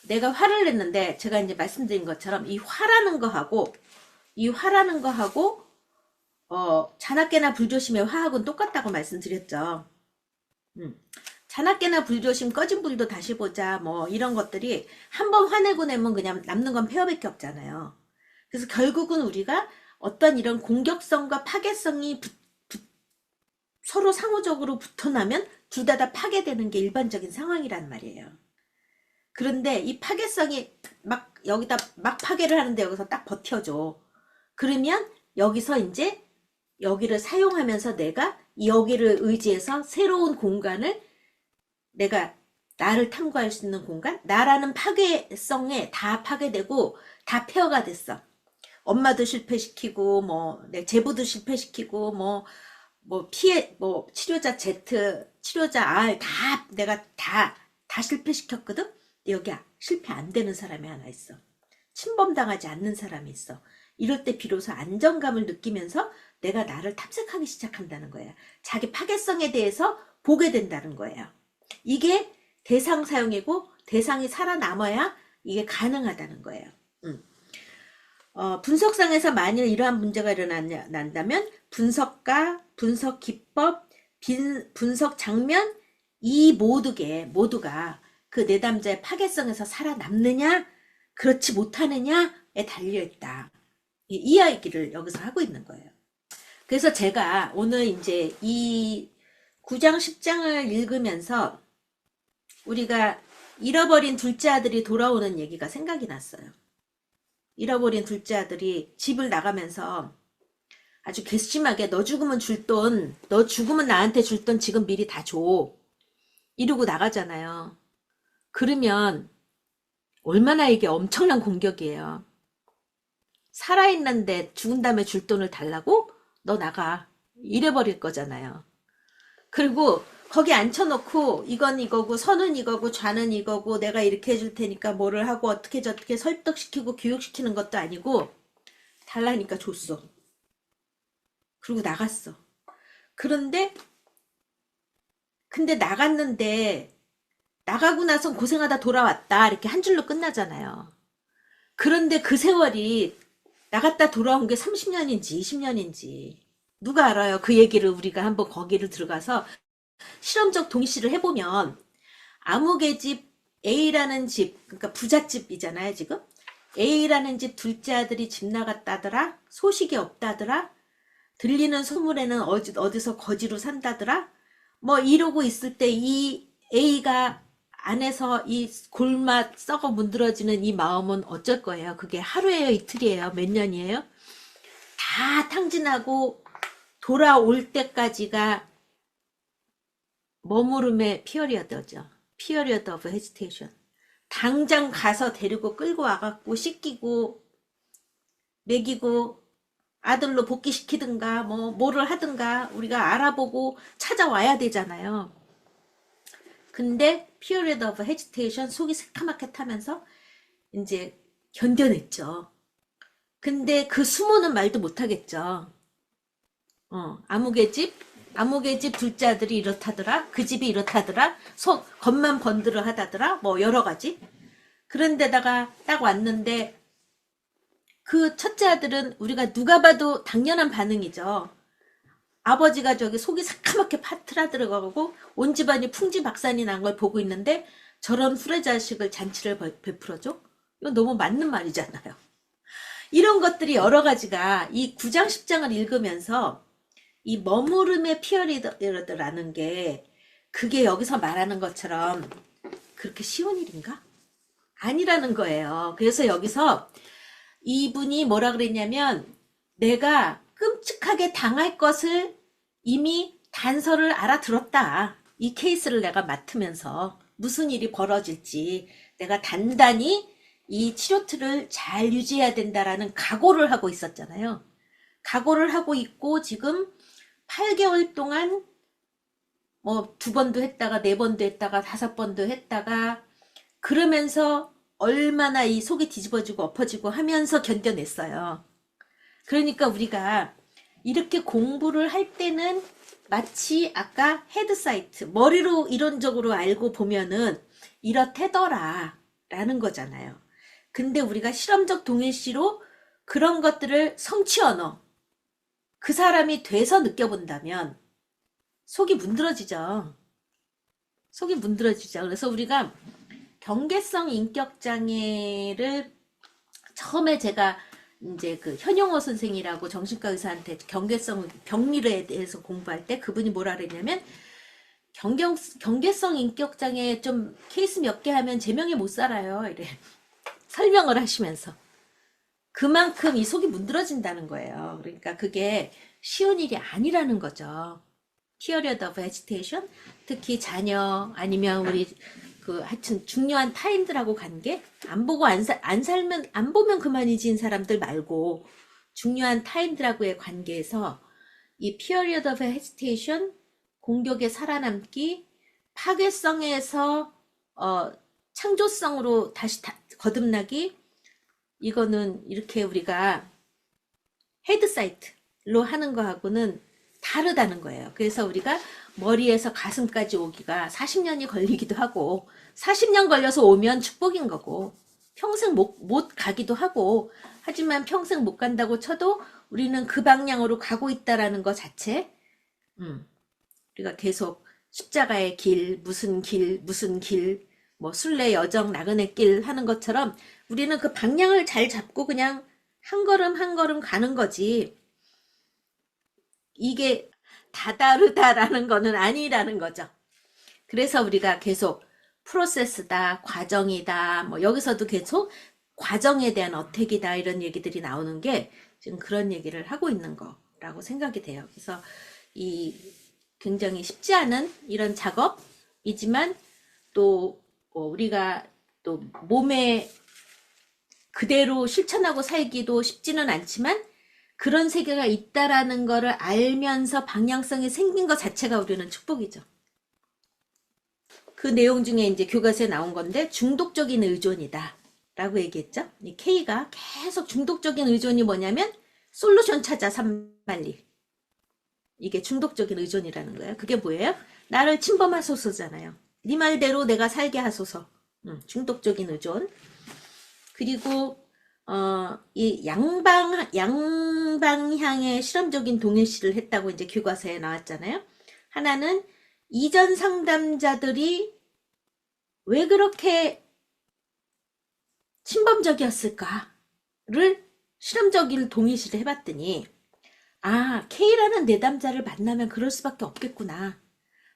내가 화를 냈는데 제가 이제 말씀드린 것처럼 이 화라는 거하고 자나깨나 불조심의 화학은 똑같다고 말씀드렸죠. 자나깨나 불조심 꺼진 불도 다시 보자 뭐 이런 것들이 한번 화내고 내면 그냥 남는 건 폐허밖에 없잖아요. 그래서 결국은 우리가 어떤 이런 공격성과 파괴성이 서로 상호적으로 붙어나면 둘 다 파괴되는 게 일반적인 상황이란 말이에요. 그런데 이 파괴성이 막 여기다 막 파괴를 하는데 여기서 딱 버텨줘. 그러면 여기서 이제 여기를 사용하면서 내가 여기를 의지해서 새로운 공간을 내가 나를 탐구할 수 있는 공간, 나라는 파괴성에 다 파괴되고 다 폐허가 됐어. 엄마도 실패시키고 뭐 내 제부도 실패시키고 뭐 치료자 Z, 치료자 R 다 내가 다 실패시켰거든. 여기 실패 안 되는 사람이 하나 있어. 침범당하지 않는 사람이 있어. 이럴 때 비로소 안정감을 느끼면서 내가 나를 탐색하기 시작한다는 거예요. 자기 파괴성에 대해서 보게 된다는 거예요. 이게 대상 사용이고 대상이 살아남아야 이게 가능하다는 거예요. 분석상에서 만일 이러한 문제가 일어난다면 분석가, 분석 기법, 분석 장면 이 모두가 그 내담자의 파괴성에서 살아남느냐 그렇지 못하느냐에 달려있다. 이 이야기를 여기서 하고 있는 거예요. 그래서 제가 오늘 이제 이 9장 10장을 읽으면서 우리가 잃어버린 둘째 아들이 돌아오는 얘기가 생각이 났어요. 잃어버린 둘째 아들이 집을 나가면서 아주 괘씸하게 너 죽으면 줄 돈, 너 죽으면 나한테 줄 돈 지금 미리 다 줘. 이러고 나가잖아요. 그러면 얼마나 이게 엄청난 공격이에요. 살아있는데 죽은 다음에 줄 돈을 달라고? 너 나가. 이래버릴 거잖아요. 그리고 거기 앉혀놓고 이건 이거고 선은 이거고 좌는 이거고 내가 이렇게 해줄 테니까 뭐를 하고 어떻게 저렇게 설득시키고 교육시키는 것도 아니고 달라니까 줬어. 그리고 나갔어. 근데 나갔는데 나가고 나선 고생하다 돌아왔다 이렇게 한 줄로 끝나잖아요. 그런데 그 세월이 나갔다 돌아온 게 30년인지 20년인지 누가 알아요. 그 얘기를 우리가 한번 거기를 들어가서 실험적 동시를 해보면 아무개 집 A라는 집, 그러니까 부잣집이잖아요 지금. A라는 집 둘째 아들이 집 나갔다더라. 소식이 없다더라. 들리는 소문에는 어디서 거지로 산다더라. 뭐 이러고 있을 때 이 A가 안에서 이 골맛 썩어 문드러지는 이 마음은 어쩔 거예요. 그게 하루예요, 이틀이에요, 몇 년이에요? 다 탕진하고 돌아올 때까지가 머무름의 피어리어드죠. 피어리어드 오브 헤지테이션. 당장 가서 데리고 끌고 와갖고 씻기고 먹이고 아들로 복귀시키든가 뭐를 하든가 우리가 알아보고 찾아와야 되잖아요. 근데 피어리어드 오브 헤지테이션 속이 새카맣게 타면서 이제 견뎌냈죠. 근데 그 수모는 말도 못하겠죠. 아무개집 아무개 집 둘째 아들이 이렇다더라. 그 집이 이렇다더라. 겉만 번들어 하다더라. 뭐 여러 가지. 그런데다가 딱 왔는데 그 첫째 아들은 우리가 누가 봐도 당연한 반응이죠. 아버지가 저기 속이 새카맣게 파트라 들어가고 온 집안이 풍지박산이 난 걸 보고 있는데 저런 후레자식을 잔치를 베풀어줘? 이거 너무 맞는 말이잖아요. 이런 것들이 여러 가지가 이 9장 10장을 읽으면서 이 머무름의 피어리더라는 게 그게 여기서 말하는 것처럼 그렇게 쉬운 일인가? 아니라는 거예요. 그래서 여기서 이분이 뭐라 그랬냐면 내가 끔찍하게 당할 것을 이미 단서를 알아들었다. 이 케이스를 내가 맡으면서 무슨 일이 벌어질지 내가 단단히 이 치료틀을 잘 유지해야 된다라는 각오를 하고 있었잖아요. 각오를 하고 있고 지금 8개월 동안 뭐 2번도 했다가 4번도 했다가 5번도 했다가 그러면서 얼마나 이 속이 뒤집어지고 엎어지고 하면서 견뎌냈어요. 그러니까 우리가 이렇게 공부를 할 때는 마치 아까 헤드사이트 머리로 이론적으로 알고 보면은 이렇대더라 라는 거잖아요. 근데 우리가 실험적 동일시로 그런 것들을 성취 언어 그 사람이 돼서 느껴본다면 속이 문드러지죠. 속이 문드러지죠. 그래서 우리가 경계성 인격장애를 처음에 제가 이제 그 현용호 선생이라고 정신과 의사한테 경계성 병리에 대해서 공부할 때 그분이 뭐라 그랬냐면 경계성 인격장애 좀 케이스 몇 개 하면 제명에 못 살아요. 이래 설명을 하시면서 그만큼 이 속이 문드러진다는 거예요. 그러니까 그게 쉬운 일이 아니라는 거죠. Period of agitation, 특히 자녀 아니면 우리 그 하여튼 중요한 타인들하고 관계 안 보고 안 살면 안 보면 그만이진 사람들 말고 중요한 타인들하고의 관계에서 이 period of hesitation 공격에 살아남기 파괴성에서 창조성으로 다시 거듭나기 이거는 이렇게 우리가 헤드사이트로 하는 거하고는 다르다는 거예요. 그래서 우리가 머리에서 가슴까지 오기가 40년이 걸리기도 하고 40년 걸려서 오면 축복인 거고 평생 못 가기도 하고 하지만 평생 못 간다고 쳐도 우리는 그 방향으로 가고 있다라는 것 자체 우리가 계속 십자가의 길 무슨 길 뭐 순례 여정 나그네 길 하는 것처럼 우리는 그 방향을 잘 잡고 그냥 한 걸음 한 걸음 가는 거지 이게 다 다르다라는 거는 아니라는 거죠. 그래서 우리가 계속 프로세스다, 과정이다, 뭐 여기서도 계속 과정에 대한 어택이다 이런 얘기들이 나오는 게 지금 그런 얘기를 하고 있는 거라고 생각이 돼요. 그래서 이 굉장히 쉽지 않은 이런 작업이지만 또 우리가 또 몸에 그대로 실천하고 살기도 쉽지는 않지만 그런 세계가 있다라는 거를 알면서 방향성이 생긴 것 자체가 우리는 축복이죠. 그 내용 중에 이제 교과서에 나온 건데 중독적인 의존이다 라고 얘기했죠. 이 K가 계속 중독적인 의존이 뭐냐면 솔루션 찾아 산만리 이게 중독적인 의존이라는 거예요. 그게 뭐예요? 나를 침범하소서잖아요. 네 말대로 내가 살게 하소서. 중독적인 의존. 그리고 이 양방향의 실험적인 동일시를 했다고 이제 교과서에 나왔잖아요. 하나는 이전 상담자들이 왜 그렇게 침범적이었을까를 실험적인 동일시를 해봤더니 K라는 내담자를 만나면 그럴 수밖에 없겠구나.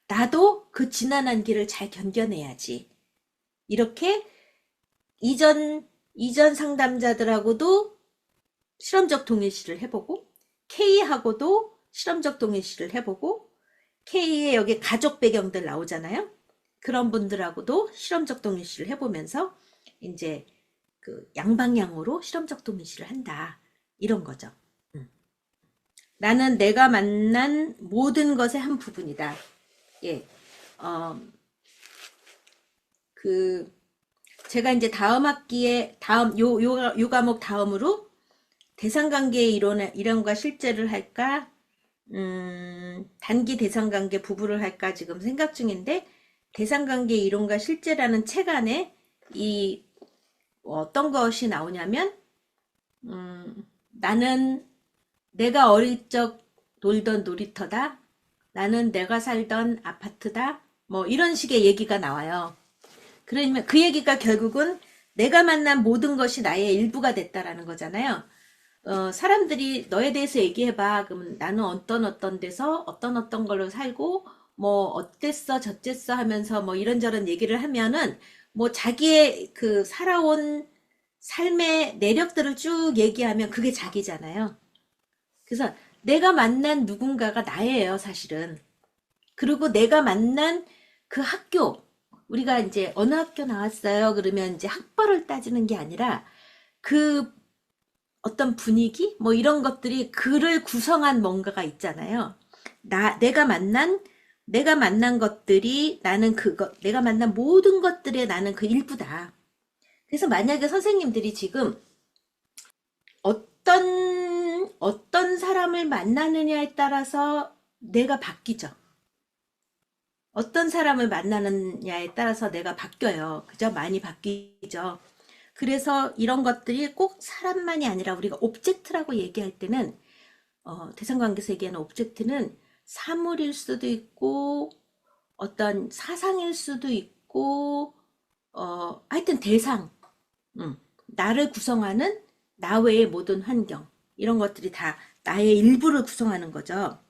나도 그 지난한 길을 잘 견뎌내야지. 이렇게 이전 상담자들하고도 실험적 동일시를 해보고 K하고도 실험적 동일시를 해보고 K의 여기 가족 배경들 나오잖아요. 그런 분들하고도 실험적 동일시를 해보면서 이제 그 양방향으로 실험적 동일시를 한다. 이런 거죠. 나는 내가 만난 모든 것의 한 부분이다. 예. 제가 이제 다음 학기에 요 과목 다음으로 대상관계의 이론과 실제를 할까? 단기 대상관계 부부를 할까 지금 생각 중인데, 대상관계 이론과 실제라는 책 안에 이 어떤 것이 나오냐면, 나는 내가 어릴 적 놀던 놀이터다. 나는 내가 살던 아파트다. 뭐 이런 식의 얘기가 나와요. 그러면 그 얘기가 결국은 내가 만난 모든 것이 나의 일부가 됐다라는 거잖아요. 사람들이 너에 대해서 얘기해봐. 그러면 나는 어떤 데서 어떤 걸로 살고, 뭐, 어땠어, 저쨌어 하면서 뭐 이런저런 얘기를 하면은, 뭐 자기의 그 살아온 삶의 내력들을 쭉 얘기하면 그게 자기잖아요. 그래서 내가 만난 누군가가 나예요, 사실은. 그리고 내가 만난 그 학교, 우리가 이제 어느 학교 나왔어요? 그러면 이제 학벌을 따지는 게 아니라 그 어떤 분위기? 뭐 이런 것들이 그를 구성한 뭔가가 있잖아요. 내가 만난 것들이 나는 내가 만난 모든 것들에 나는 그 일부다. 그래서 만약에 선생님들이 지금 어떤 사람을 만나느냐에 따라서 내가 바뀌죠. 어떤 사람을 만나느냐에 따라서 내가 바뀌어요. 그죠? 많이 바뀌죠. 그래서 이런 것들이 꼭 사람만이 아니라 우리가 오브젝트라고 얘기할 때는 대상관계에서 얘기하는 오브젝트는 사물일 수도 있고 어떤 사상일 수도 있고 하여튼 대상, 나를 구성하는 나 외의 모든 환경 이런 것들이 다 나의 일부를 구성하는 거죠.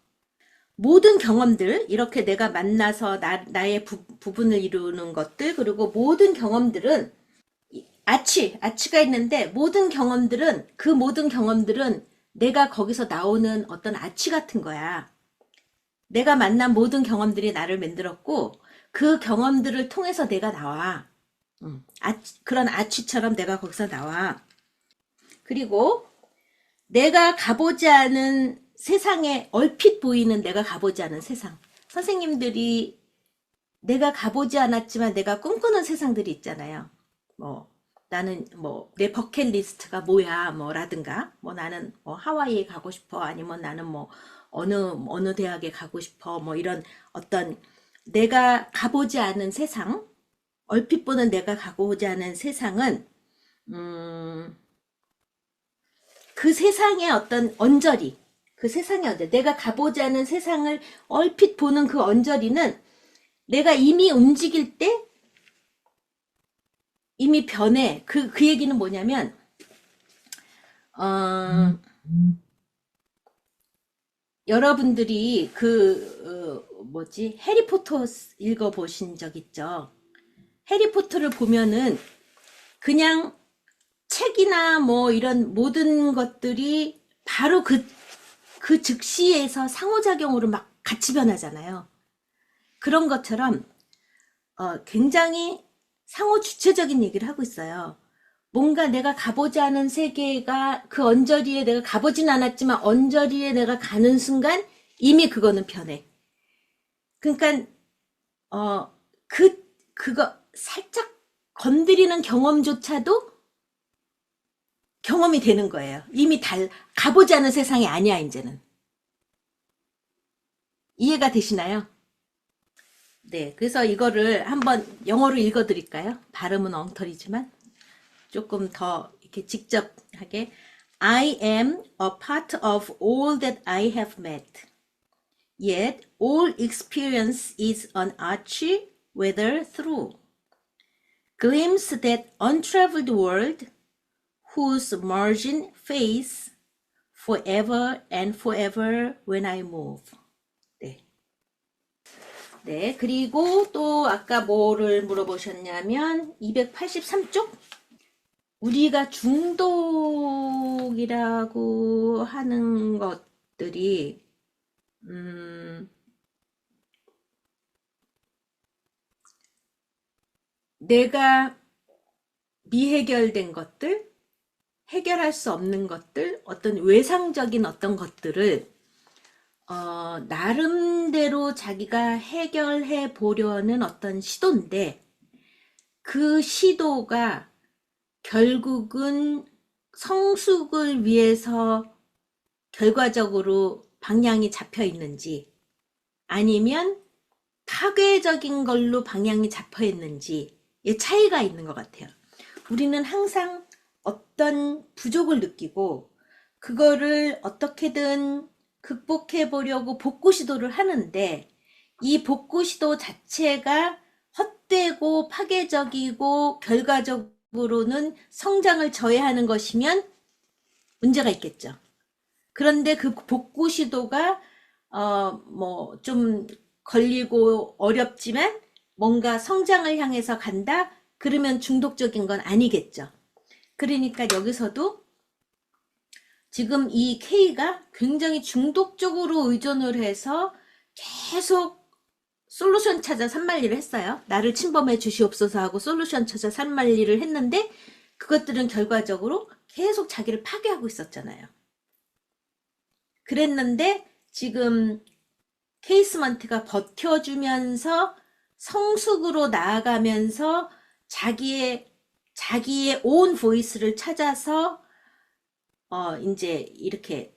모든 경험들, 이렇게 내가 만나서 나의 부분을 이루는 것들, 그리고 모든 경험들은 아치가 있는데 그 모든 경험들은 내가 거기서 나오는 어떤 아치 같은 거야. 내가 만난 모든 경험들이 나를 만들었고 그 경험들을 통해서 내가 나와. 그런 아치처럼 내가 거기서 나와. 그리고 내가 가보지 않은 세상에 얼핏 보이는 내가 가보지 않은 세상. 선생님들이 내가 가보지 않았지만 내가 꿈꾸는 세상들이 있잖아요. 뭐 나는 뭐 내 버킷리스트가 뭐야 뭐라든가 뭐 나는 뭐 하와이에 가고 싶어 아니면 나는 뭐 어느 대학에 가고 싶어 뭐 이런 어떤 내가 가보지 않은 세상 얼핏 보는 내가 가보지 않은 세상은 그 세상의 어떤 언저리 그 세상의 언저리 내가 가보지 않은 세상을 얼핏 보는 그 언저리는 내가 이미 움직일 때 이미 변해. 그 얘기는 뭐냐면, 여러분들이 해리포터 읽어보신 적 있죠? 해리포터를 보면은 그냥 책이나 뭐 이런 모든 것들이 바로 그 즉시에서 상호작용으로 막 같이 변하잖아요. 그런 것처럼, 굉장히 상호 주체적인 얘기를 하고 있어요. 뭔가 내가 가보지 않은 세계가 그 언저리에 내가 가보진 않았지만 언저리에 내가 가는 순간 이미 그거는 변해. 그러니까 그거 살짝 건드리는 경험조차도 경험이 되는 거예요. 이미 가보지 않은 세상이 아니야 이제는. 이해가 되시나요? 네, 그래서 이거를 한번 영어로 읽어드릴까요? 발음은 엉터리지만. 조금 더 이렇게 직접 하게 I am a part of all that I have met. Yet all experience is an arch weather through. Glimpse that untraveled world whose margin fades forever and forever when I move. 네. 네, 그리고 또 아까 뭐를 물어보셨냐면 283쪽? 우리가 중독이라고 하는 것들이 내가 미해결된 것들, 해결할 수 없는 것들, 어떤 외상적인 어떤 것들을 나름대로 자기가 해결해 보려는 어떤 시도인데 그 시도가 결국은 성숙을 위해서 결과적으로 방향이 잡혀 있는지 아니면 파괴적인 걸로 방향이 잡혀 있는지의 차이가 있는 것 같아요. 우리는 항상 어떤 부족을 느끼고 그거를 어떻게든 극복해 보려고 복구 시도를 하는데 이 복구 시도 자체가 헛되고 파괴적이고 결과적으로는 성장을 저해하는 것이면 문제가 있겠죠. 그런데 그 복구 시도가 뭐 좀 걸리고 어렵지만 뭔가 성장을 향해서 간다? 그러면 중독적인 건 아니겠죠. 그러니까 여기서도 지금 이 K가 굉장히 중독적으로 의존을 해서 계속 솔루션 찾아 산만리를 했어요. 나를 침범해 주시옵소서 하고 솔루션 찾아 산만리를 했는데 그것들은 결과적으로 계속 자기를 파괴하고 있었잖아요. 그랬는데 지금 케이스먼트가 버텨주면서 성숙으로 나아가면서 자기의 온 보이스를 찾아서 이제 이렇게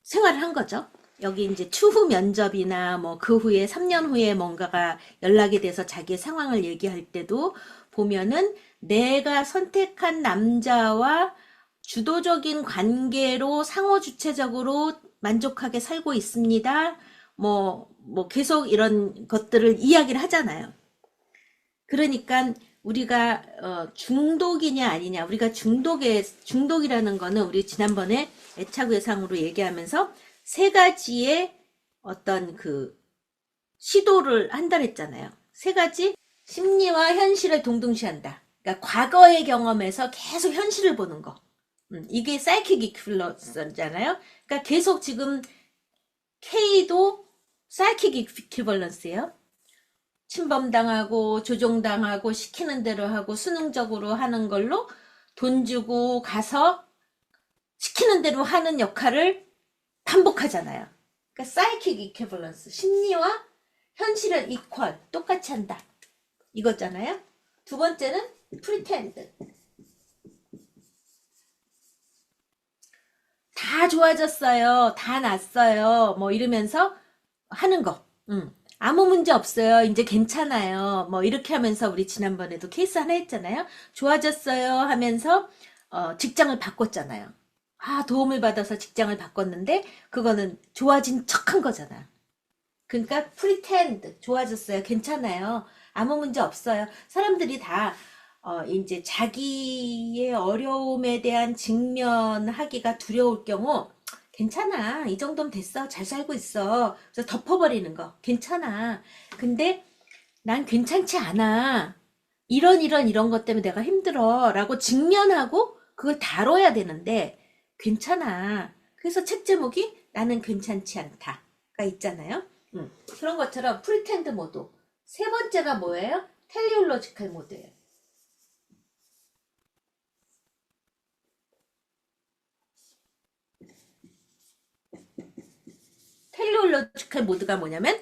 생활을 한 거죠. 여기 이제 추후 면접이나 뭐 그 후에 3년 후에 뭔가가 연락이 돼서 자기의 상황을 얘기할 때도 보면은 내가 선택한 남자와 주도적인 관계로 상호주체적으로 만족하게 살고 있습니다. 뭐 계속 이런 것들을 이야기를 하잖아요. 그러니까 우리가 중독이냐 아니냐, 우리가 중독이라는 거는 우리 지난번에 애착 외상으로 얘기하면서 세 가지의 어떤 그 시도를 한다 했잖아요. 세 가지 심리와 현실을 동등시한다. 그러니까 과거의 경험에서 계속 현실을 보는 거. 이게 사이킥 이퀴벌런스잖아요. 그러니까 계속 지금 K도 사이킥 이퀴벌런스예요. 침범당하고 조종당하고 시키는 대로 하고 수능적으로 하는 걸로 돈 주고 가서 시키는 대로 하는 역할을 반복하잖아요. 그러니까 사이킥 이퀴벌런스, 심리와 현실을 이퀄, 똑같이 한다. 이거잖아요. 두 번째는 프리텐드. 다 좋아졌어요. 다 났어요. 뭐 이러면서 하는 거. 아무 문제 없어요. 이제 괜찮아요. 뭐 이렇게 하면서 우리 지난번에도 케이스 하나 했잖아요. 좋아졌어요 하면서 직장을 바꿨잖아요. 도움을 받아서 직장을 바꿨는데 그거는 좋아진 척한 거잖아. 그러니까 프리텐드, 좋아졌어요. 괜찮아요. 아무 문제 없어요. 사람들이 다 이제 자기의 어려움에 대한 직면하기가 두려울 경우 괜찮아. 이 정도면 됐어. 잘 살고 있어. 그래서 덮어버리는 거. 괜찮아. 근데 난 괜찮지 않아. 이런 것 때문에 내가 힘들어. 라고 직면하고 그걸 다뤄야 되는데 괜찮아. 그래서 책 제목이 나는 괜찮지 않다가 있잖아요. 그런 것처럼 프리텐드 모드. 세 번째가 뭐예요? 텔리올로지컬 모드예요. 텔리올로지컬 모드가 뭐냐면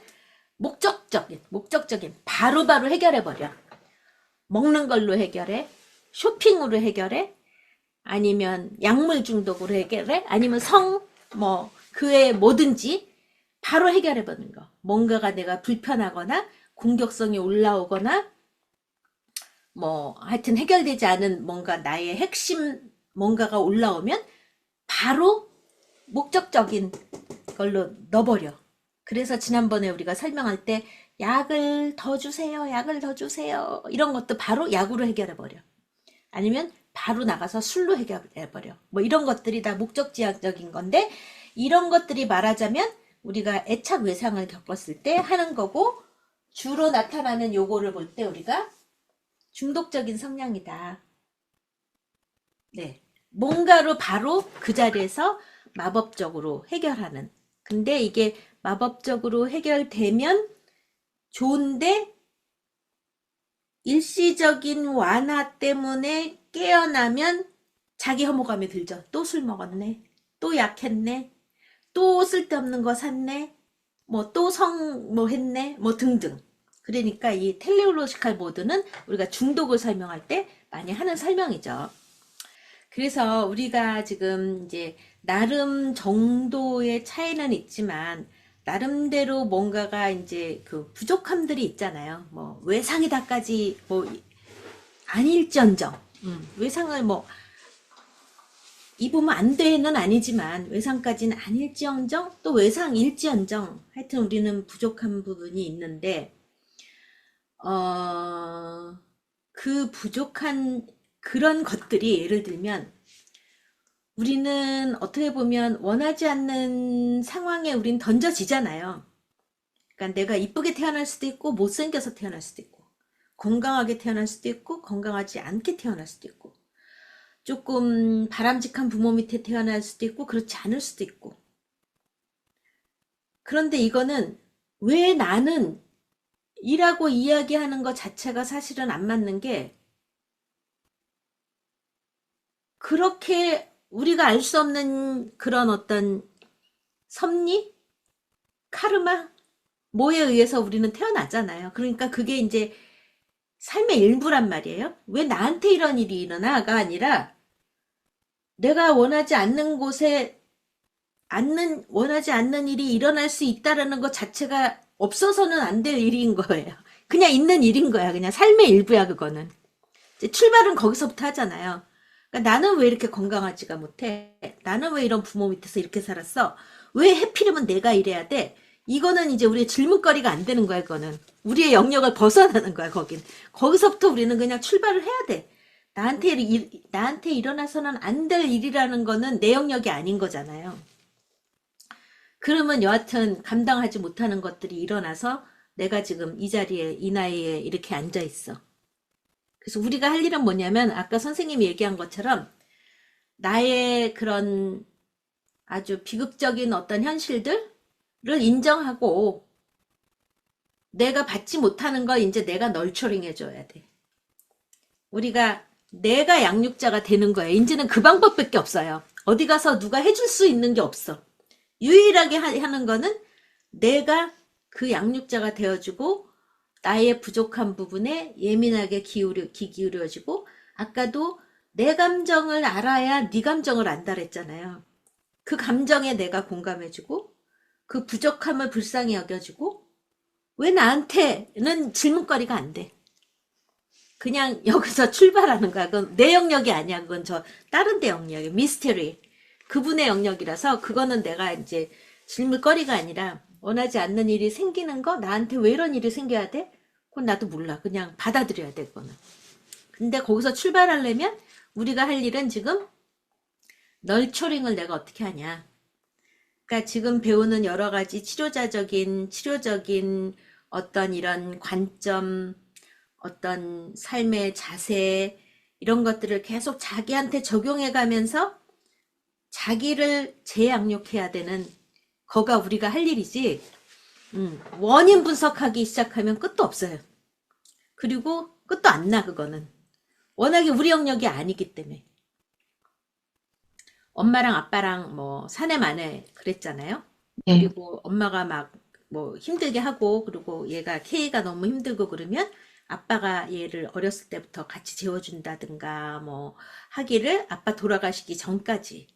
목적적인 바로바로 해결해버려. 먹는 걸로 해결해, 쇼핑으로 해결해, 아니면 약물 중독으로 해결해, 아니면 뭐 그에 뭐든지 바로 해결해버리는 거. 뭔가가 내가 불편하거나 공격성이 올라오거나 뭐 하여튼 해결되지 않은 뭔가 나의 핵심 뭔가가 올라오면 바로 목적적인 걸로 넣어버려. 그래서 지난번에 우리가 설명할 때 약을 더 주세요, 약을 더 주세요, 이런 것도 바로 약으로 해결해버려. 아니면 바로 나가서 술로 해결해버려. 뭐 이런 것들이 다 목적지향적인 건데, 이런 것들이 말하자면 우리가 애착 외상을 겪었을 때 하는 거고, 주로 나타나는 요거를 볼 때 우리가 중독적인 성향이다. 네. 뭔가로 바로 그 자리에서 마법적으로 해결하는. 근데 이게 마법적으로 해결되면 좋은데 일시적인 완화 때문에 깨어나면 자기 혐오감이 들죠. 또 술 먹었네. 또 약했네. 또 쓸데없는 거 샀네. 뭐 또 뭐 했네. 뭐 등등. 그러니까 이 텔레올로지컬 모드는 우리가 중독을 설명할 때 많이 하는 설명이죠. 그래서 우리가 지금 이제 나름 정도의 차이는 있지만 나름대로 뭔가가 이제 그 부족함들이 있잖아요. 뭐 외상이다까지 뭐 아닐지언정, 외상을 뭐 입으면 안 돼는 아니지만 외상까지는 아닐지언정 또 외상일지언정 하여튼 우리는 부족한 부분이 있는데 그 부족한 그런 것들이 예를 들면 우리는 어떻게 보면 원하지 않는 상황에 우린 던져지잖아요. 그러니까 내가 이쁘게 태어날 수도 있고 못생겨서 태어날 수도 있고 건강하게 태어날 수도 있고 건강하지 않게 태어날 수도 있고 조금 바람직한 부모 밑에 태어날 수도 있고 그렇지 않을 수도 있고 그런데 이거는 왜 나는 이라고 이야기하는 것 자체가 사실은 안 맞는 게 그렇게 우리가 알 수 없는 그런 어떤 섭리, 카르마, 뭐에 의해서 우리는 태어나잖아요. 그러니까 그게 이제 삶의 일부란 말이에요. 왜 나한테 이런 일이 일어나가 아니라 내가 원하지 않는 곳에 원하지 않는 일이 일어날 수 있다라는 것 자체가 없어서는 안 될 일인 거예요. 그냥 있는 일인 거야. 그냥 삶의 일부야, 그거는. 이제 출발은 거기서부터 하잖아요. 그러니까 나는 왜 이렇게 건강하지가 못해? 나는 왜 이런 부모 밑에서 이렇게 살았어? 왜 해필이면 내가 이래야 돼? 이거는 이제 우리의 질문거리가 안 되는 거야, 이거는. 우리의 영역을 벗어나는 거야, 거긴. 거기서부터 우리는 그냥 출발을 해야 돼. 나한테 일어나서는 안 될 일이라는 거는 내 영역이 아닌 거잖아요. 그러면 여하튼 감당하지 못하는 것들이 일어나서 내가 지금 이 자리에, 이 나이에 이렇게 앉아 있어. 그래서 우리가 할 일은 뭐냐면 아까 선생님이 얘기한 것처럼 나의 그런 아주 비극적인 어떤 현실들을 인정하고 내가 받지 못하는 걸 이제 내가 널처링 해줘야 돼. 내가 양육자가 되는 거예요. 이제는 그 방법밖에 없어요. 어디 가서 누가 해줄 수 있는 게 없어. 유일하게 하는 거는 내가 그 양육자가 되어주고 나의 부족한 부분에 예민하게 귀 기울여지고 아까도 내 감정을 알아야 네 감정을 안다 그랬잖아요. 그 감정에 내가 공감해주고 그 부족함을 불쌍히 여겨주고 왜 나한테는 질문거리가 안 돼. 그냥 여기서 출발하는 거야. 그건 내 영역이 아니야. 그건 저 다른 데 영역이야. 미스테리. 그분의 영역이라서 그거는 내가 이제 질문거리가 아니라 원하지 않는 일이 생기는 거 나한테 왜 이런 일이 생겨야 돼? 그건 나도 몰라. 그냥 받아들여야 돼 그거는. 근데 거기서 출발하려면 우리가 할 일은 지금 널처링을 내가 어떻게 하냐. 그러니까 지금 배우는 여러 가지 치료적인 어떤 이런 관점, 어떤 삶의 자세 이런 것들을 계속 자기한테 적용해 가면서 자기를 재양육해야 되는 거가 우리가 할 일이지. 원인 분석하기 시작하면 끝도 없어요. 그리고 끝도 안 나 그거는. 워낙에 우리 영역이 아니기 때문에. 엄마랑 아빠랑 뭐 사내 만에 그랬잖아요. 네. 그리고 엄마가 막 뭐 힘들게 하고 그리고 얘가 K가 너무 힘들고 그러면 아빠가 얘를 어렸을 때부터 같이 재워준다든가 뭐 하기를 아빠 돌아가시기 전까지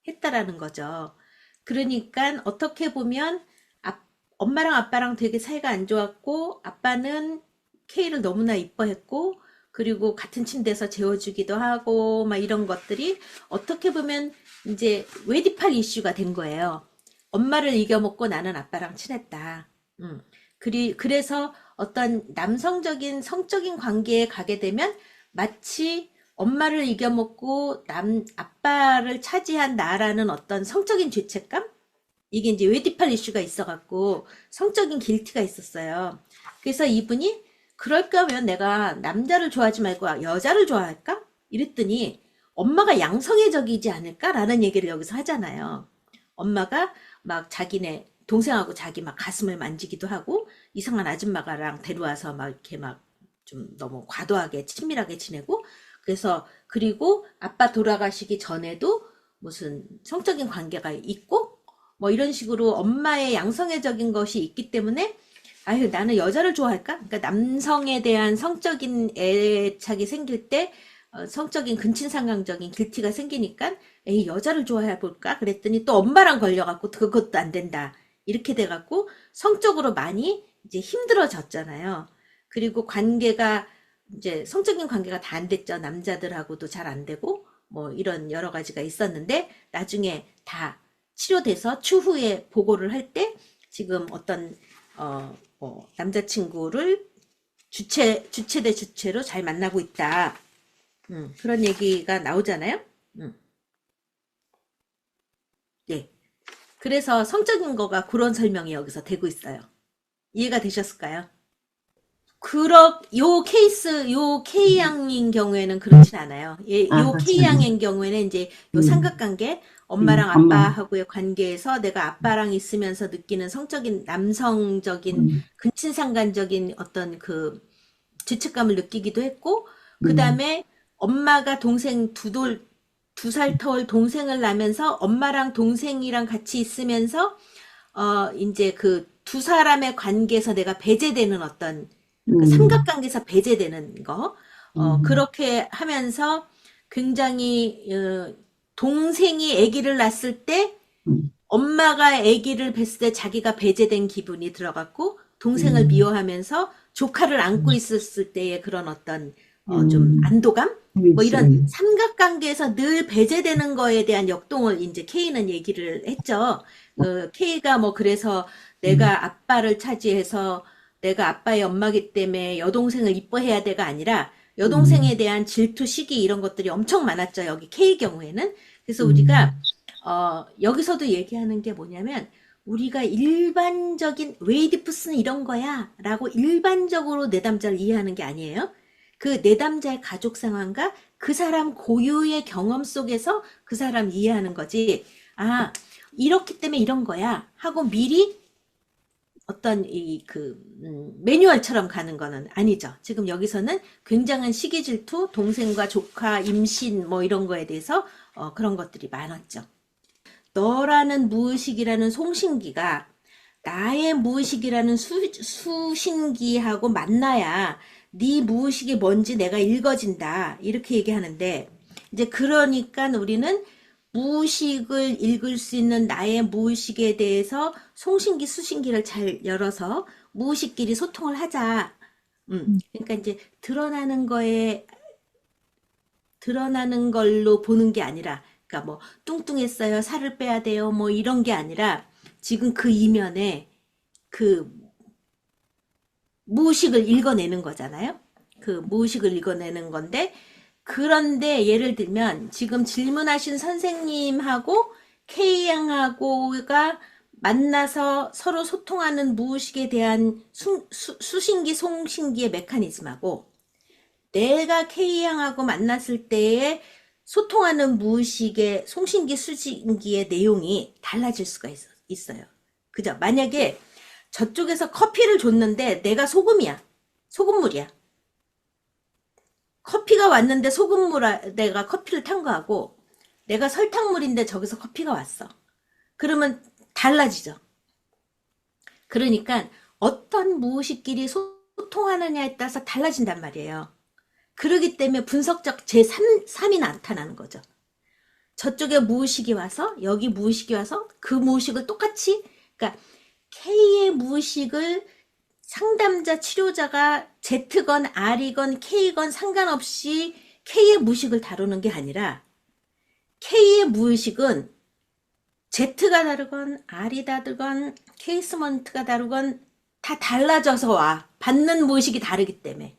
했다라는 거죠. 그러니까 어떻게 보면 엄마랑 아빠랑 되게 사이가 안 좋았고 아빠는 K를 너무나 이뻐했고 그리고 같은 침대에서 재워주기도 하고 막 이런 것들이 어떻게 보면 이제 웨디팔 이슈가 된 거예요. 엄마를 이겨먹고 나는 아빠랑 친했다. 그래서 어떤 남성적인 성적인 관계에 가게 되면 마치 엄마를 이겨먹고 아빠를 차지한 나라는 어떤 성적인 죄책감? 이게 이제 웨디팔 이슈가 있어갖고 성적인 길티가 있었어요. 그래서 이분이 그럴 거면 내가 남자를 좋아하지 말고 여자를 좋아할까? 이랬더니 엄마가 양성애적이지 않을까라는 얘기를 여기서 하잖아요. 엄마가 막 자기네 동생하고 자기 막 가슴을 만지기도 하고 이상한 아줌마가랑 데려와서 막 이렇게 막 좀 너무 과도하게 친밀하게 지내고 그래서 그리고 아빠 돌아가시기 전에도 무슨 성적인 관계가 있고 뭐 이런 식으로 엄마의 양성애적인 것이 있기 때문에 아유 나는 여자를 좋아할까? 그러니까 남성에 대한 성적인 애착이 생길 때 성적인 근친상간적인 길티가 생기니까 에이 여자를 좋아해 볼까 그랬더니 또 엄마랑 걸려갖고 그것도 안 된다 이렇게 돼갖고 성적으로 많이 이제 힘들어졌잖아요. 그리고 관계가 이제 성적인 관계가 다 안 됐죠. 남자들하고도 잘 안 되고 뭐 이런 여러 가지가 있었는데 나중에 다 치료돼서 추후에 보고를 할 때 지금 어떤 뭐 남자친구를 주체 대 주체로 잘 만나고 있다. 그런 얘기가 나오잖아요. 예. 그래서 성적인 거가 그런 설명이 여기서 되고 있어요. 이해가 되셨을까요? 요 K양인 경우에는 그렇진 않아요. 예, 아, 요 그렇지 않아요. K양인 경우에는 이제 요 음, 삼각관계, 엄마랑 엄마. 아빠하고의 관계에서 내가 아빠랑 있으면서 느끼는 성적인, 남성적인, 음, 근친상간적인 어떤 그 죄책감을 느끼기도 했고, 그 음, 다음에 엄마가 동생 두 살 터울 동생을 낳으면서 엄마랑 동생이랑 같이 있으면서 이제 그 두 사람의 관계에서 내가 배제되는 어떤 그 음, 삼각관계에서 배제되는 거, 음, 그렇게 하면서 굉장히 동생이 아기를 낳았을 때 음, 엄마가 아기를 뵀을 때 자기가 배제된 기분이 들어갔고 동생을 음, 미워하면서 조카를 안고 음, 있었을 때의 그런 어떤 좀 음, 안도감? 뭐 그렇지. 이런 삼각관계에서 늘 배제되는 거에 대한 역동을 이제 K는 얘기를 했죠. K가 뭐 그래서 음, 내가 아빠를 차지해서 내가 아빠의 엄마기 때문에 여동생을 이뻐해야 돼가 아니라 여동생에 음, 대한 질투, 시기 이런 것들이 엄청 많았죠. 여기 K 경우에는. 그래서 우리가 음, 여기서도 얘기하는 게 뭐냐면 우리가 일반적인 웨이디푸스는 이런 거야 라고 일반적으로 내담자를 이해하는 게 아니에요. 그 내담자의 가족 상황과 그 사람 고유의 경험 속에서 그 사람 이해하는 거지. 아, 이렇기 때문에 이런 거야 하고 미리 어떤 매뉴얼처럼 가는 거는 아니죠. 지금 여기서는 굉장한 시기 질투, 동생과 조카, 임신 뭐 이런 거에 대해서 그런 것들이 많았죠. 너라는 무의식이라는 송신기가 나의 무의식이라는 수신기하고 만나야 네 무의식이 뭔지 내가 읽어진다. 이렇게 얘기하는데 이제 그러니까 우리는 무의식을 읽을 수 있는 나의 무의식에 대해서 송신기, 수신기를 잘 열어서 무의식끼리 소통을 하자. 그러니까 이제 드러나는 걸로 보는 게 아니라, 그러니까 뭐 뚱뚱했어요, 살을 빼야 돼요, 뭐 이런 게 아니라 지금 그 이면에 그 무의식을 읽어내는 거잖아요. 그 무의식을 읽어내는 건데, 그런데 예를 들면 지금 질문하신 선생님하고 K양하고가 만나서 서로 소통하는 무의식에 대한 수신기, 송신기의 메커니즘하고 내가 K양하고 만났을 때의 소통하는 무의식의 송신기, 수신기의 내용이 달라질 수가 있어요. 그죠? 만약에 저쪽에서 커피를 줬는데 내가 소금이야. 소금물이야. 커피가 왔는데 내가 커피를 탄 거하고 내가 설탕물인데 저기서 커피가 왔어. 그러면 달라지죠. 그러니까 어떤 무의식끼리 소통하느냐에 따라서 달라진단 말이에요. 그러기 때문에 분석적 제3이 나타나는 거죠. 저쪽에 무의식이 와서 여기 무의식이 와서 그 무의식을 똑같이 그러니까 K의 무의식을 상담자 치료자가 Z건 R이건 K건 상관없이 K의 무의식을 다루는 게 아니라 K의 무의식은 Z가 다르건 R이 다르건 케이스먼트가 다르건 다 달라져서 와. 받는 무의식이 다르기 때문에.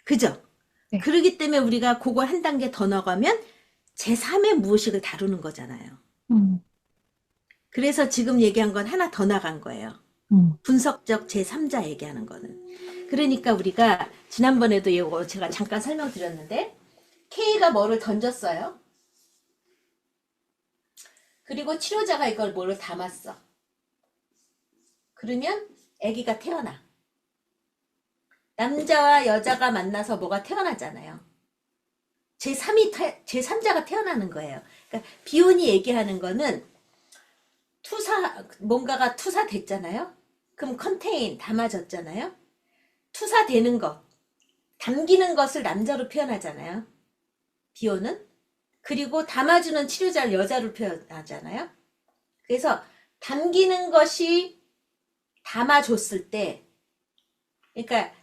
그죠? 네. 그러기 때문에 우리가 그걸 한 단계 더 나가면 제3의 무의식을 다루는 거잖아요. 음, 그래서 지금 얘기한 건 하나 더 나간 거예요. 음, 분석적 제3자 얘기하는 거는. 그러니까 우리가 지난번에도 이거 제가 잠깐 설명드렸는데 K가 뭐를 던졌어요. 그리고 치료자가 이걸 뭐를 담았어. 그러면 아기가 태어나. 남자와 여자가 만나서 뭐가 태어나잖아요. 제3자가 태어나는 거예요. 그러니까 비혼이 얘기하는 거는 뭔가가 투사됐잖아요. 그럼 컨테인 담아졌잖아요. 투사되는 것, 담기는 것을 남자로 표현하잖아요. B호는. 그리고 담아주는 치료자를 여자로 표현하잖아요. 그래서 담기는 것이 담아줬을 때, 그러니까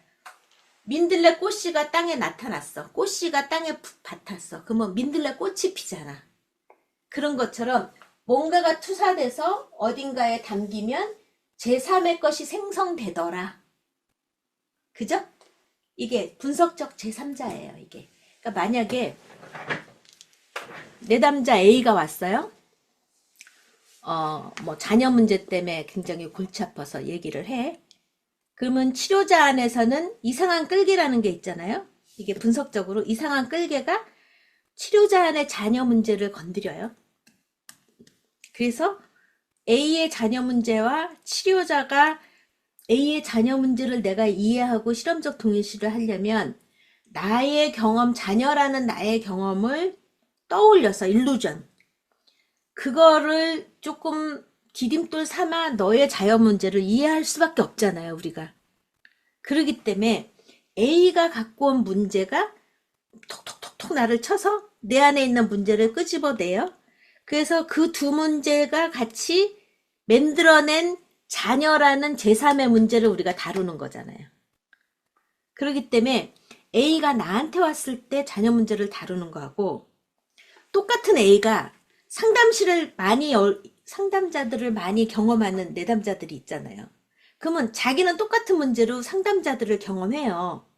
민들레 꽃씨가 땅에 나타났어. 꽃씨가 땅에 밭았어. 그러면 민들레 꽃이 피잖아. 그런 것처럼 뭔가가 투사돼서 어딘가에 담기면 제3의 것이 생성되더라. 그죠? 이게 분석적 제3자예요, 이게. 그러니까 만약에 내담자 A가 왔어요. 뭐 자녀 문제 때문에 굉장히 골치 아파서 얘기를 해. 그러면 치료자 안에서는 이상한 끌개라는 게 있잖아요. 이게 분석적으로 이상한 끌개가 치료자 안의 자녀 문제를 건드려요. 그래서 A의 자녀 문제와 치료자가 A의 자녀 문제를 내가 이해하고 실험적 동일시를 하려면 나의 경험, 자녀라는 나의 경험을 떠올려서 일루전, 그거를 조금 디딤돌 삼아 너의 자녀 문제를 이해할 수밖에 없잖아요, 우리가. 그러기 때문에 A가 갖고 온 문제가 톡톡톡톡 나를 쳐서 내 안에 있는 문제를 끄집어내요. 그래서 그 두 문제가 같이 만들어낸 자녀라는 제3의 문제를 우리가 다루는 거잖아요. 그렇기 때문에 A가 나한테 왔을 때 자녀 문제를 다루는 거하고, 똑같은 A가 상담자들을 많이 경험하는 내담자들이 있잖아요. 그러면 자기는 똑같은 문제로 상담자들을 경험해요.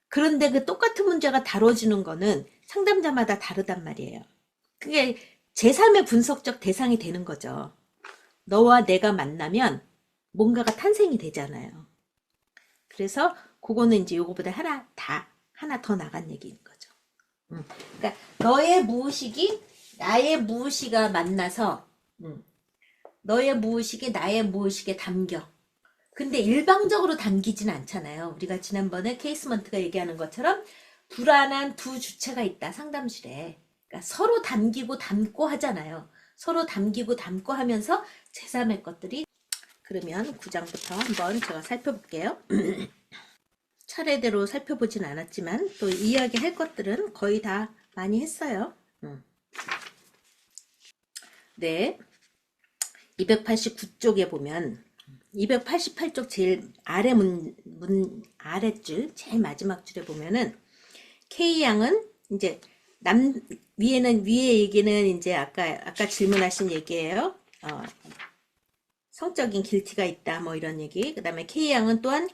그런데 그 똑같은 문제가 다뤄지는 거는 상담자마다 다르단 말이에요. 그게 제3의 분석적 대상이 되는 거죠. 너와 내가 만나면 뭔가가 탄생이 되잖아요. 그래서 그거는 이제 요거보다 하나 더 나간 얘기인 거죠. 그러니까 너의 무의식이 나의 무의식과 만나서 너의 무의식이 나의 무의식에 담겨. 근데 일방적으로 담기진 않잖아요. 우리가 지난번에 케이스먼트가 얘기하는 것처럼 불안한 두 주체가 있다, 상담실에. 그러니까 서로 담기고 담고 하잖아요. 서로 담기고 담고 하면서 제3의 것들이. 그러면 9장부터 한번 제가 살펴볼게요. 차례대로 살펴보진 않았지만 또 이야기할 것들은 거의 다 많이 했어요. 네, 289쪽에 보면 288쪽 제일 아랫줄 제일 마지막 줄에 보면은 K양은 이제 위에 얘기는 이제 아까 질문하신 얘기예요. 성적인 길티가 있다, 뭐 이런 얘기. 그 다음에 K양은 또한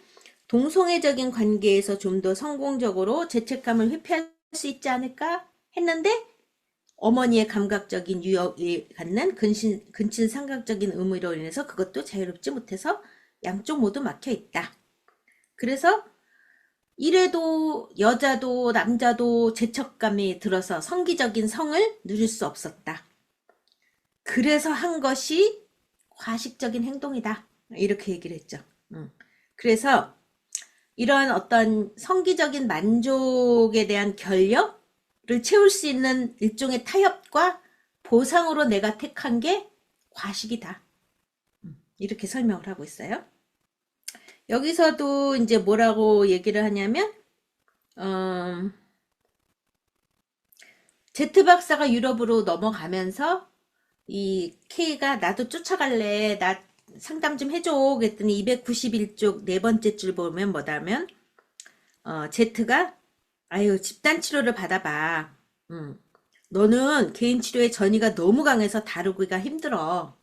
동성애적인 관계에서 좀 더 성공적으로 죄책감을 회피할 수 있지 않을까 했는데, 어머니의 감각적인 유혹이 갖는 근친 상각적인 의무로 인해서 그것도 자유롭지 못해서 양쪽 모두 막혀 있다. 그래서 이래도 여자도 남자도 죄책감이 들어서 성기적인 성을 누릴 수 없었다. 그래서 한 것이 과식적인 행동이다. 이렇게 얘기를 했죠. 그래서 이런 어떤 성기적인 만족에 대한 결력을 채울 수 있는 일종의 타협과 보상으로 내가 택한 게 과식이다. 이렇게 설명을 하고 있어요. 여기서도 이제 뭐라고 얘기를 하냐면, 제트 박사가 유럽으로 넘어가면서 이 K가 나도 쫓아갈래, 나 상담 좀 해줘 그랬더니 291쪽 네 번째 줄 보면 뭐다면 Z가 아유 집단 치료를 받아봐. 너는 개인 치료의 전이가 너무 강해서 다루기가 힘들어.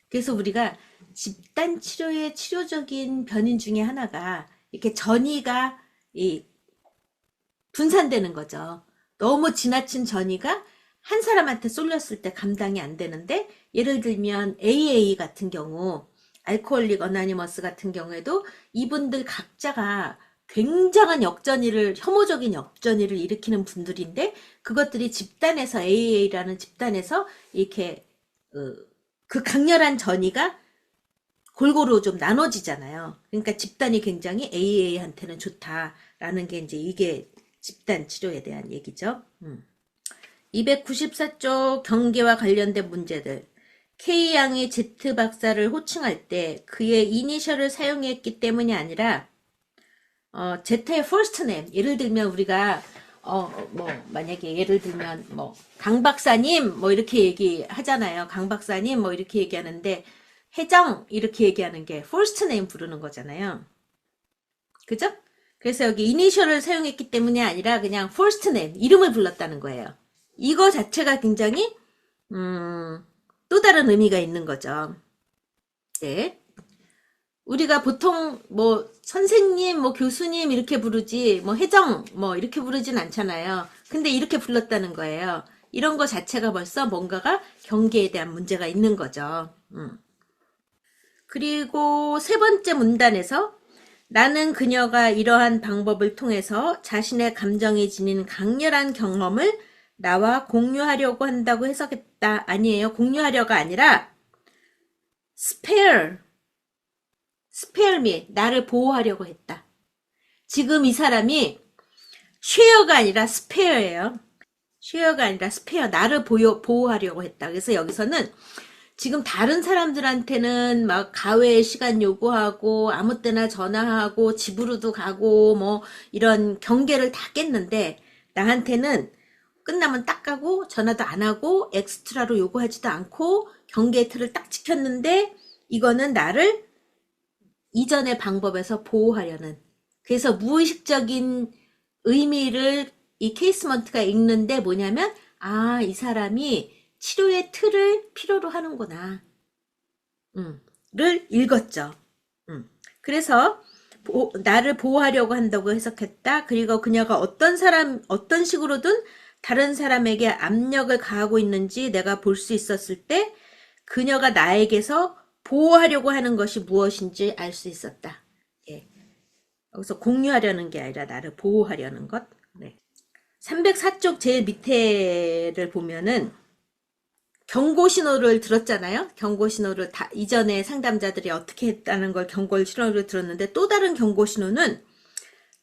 그래서 우리가 집단 치료의 치료적인 변인 중에 하나가 이렇게 전이가 분산되는 거죠. 너무 지나친 전이가 한 사람한테 쏠렸을 때 감당이 안 되는데, 예를 들면 AA 같은 경우, 알코올릭 어나니머스 같은 경우에도 이분들 각자가 굉장한 혐오적인 역전이를 일으키는 분들인데, 그것들이 집단에서 AA라는 집단에서 이렇게 그 강렬한 전이가 골고루 좀 나눠지잖아요. 그러니까 집단이 굉장히 AA한테는 좋다라는 게 이제 이게 집단 치료에 대한 얘기죠. 294쪽 경계와 관련된 문제들. K양이 Z 박사를 호칭할 때 그의 이니셜을 사용했기 때문이 아니라 Z의 first name. 예를 들면 우리가 뭐 만약에 예를 들면 뭐 강 박사님 뭐 이렇게 얘기하잖아요. 강 박사님 뭐 이렇게 얘기하는데 혜정 이렇게 얘기하는 게 first name 부르는 거잖아요. 그죠? 그래서 여기 이니셜을 사용했기 때문이 아니라 그냥 first name 이름을 불렀다는 거예요. 이거 자체가 굉장히 또 다른 의미가 있는 거죠. 네. 우리가 보통 뭐 선생님, 뭐 교수님 이렇게 부르지 뭐 혜정 뭐 이렇게 부르진 않잖아요. 근데 이렇게 불렀다는 거예요. 이런 거 자체가 벌써 뭔가가 경계에 대한 문제가 있는 거죠. 그리고 세 번째 문단에서 나는 그녀가 이러한 방법을 통해서 자신의 감정이 지닌 강렬한 경험을 나와 공유하려고 한다고 해석했다. 아니에요. 공유하려가 아니라 spare me, 나를 보호하려고 했다. 지금 이 사람이 share가 아니라 spare예요. share가 아니라 spare, 나를 보호하려고 했다. 그래서 여기서는 지금 다른 사람들한테는 막 가외의 시간 요구하고 아무 때나 전화하고 집으로도 가고 뭐 이런 경계를 다 깼는데 나한테는 끝나면 딱 가고 전화도 안 하고 엑스트라로 요구하지도 않고 경계의 틀을 딱 지켰는데 이거는 나를 이전의 방법에서 보호하려는, 그래서 무의식적인 의미를 이 케이스먼트가 읽는데 뭐냐면 이 사람이 치료의 틀을 필요로 하는구나 를 읽었죠. 그래서 나를 보호하려고 한다고 해석했다. 그리고 그녀가 어떤 식으로든 다른 사람에게 압력을 가하고 있는지 내가 볼 수 있었을 때 그녀가 나에게서 보호하려고 하는 것이 무엇인지 알 수 있었다. 예. 여기서 공유하려는 게 아니라 나를 보호하려는 것. 네. 304쪽 제일 밑에를 보면은 경고 신호를 들었잖아요. 경고 신호를 이전에 상담자들이 어떻게 했다는 걸 경고 신호를 들었는데 또 다른 경고 신호는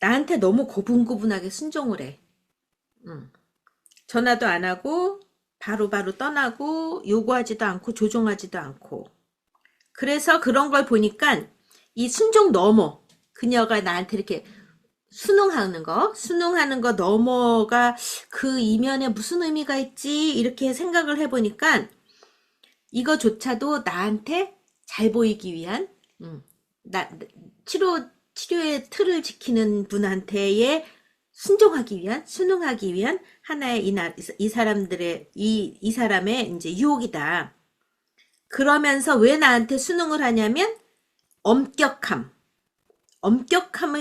나한테 너무 고분고분하게 순종을 해. 전화도 안 하고 바로바로 떠나고 요구하지도 않고 조종하지도 않고. 그래서 그런 걸 보니까 이 순종 넘어 그녀가 나한테 이렇게 순응하는 거 넘어가 그 이면에 무슨 의미가 있지 이렇게 생각을 해보니까 이거조차도 나한테 잘 보이기 위한 치료의 틀을 지키는 분한테의 순응하기 위한 하나의 이 사람들의 이 사람의 이제 유혹이다. 그러면서 왜 나한테 순응을 하냐면 엄격함을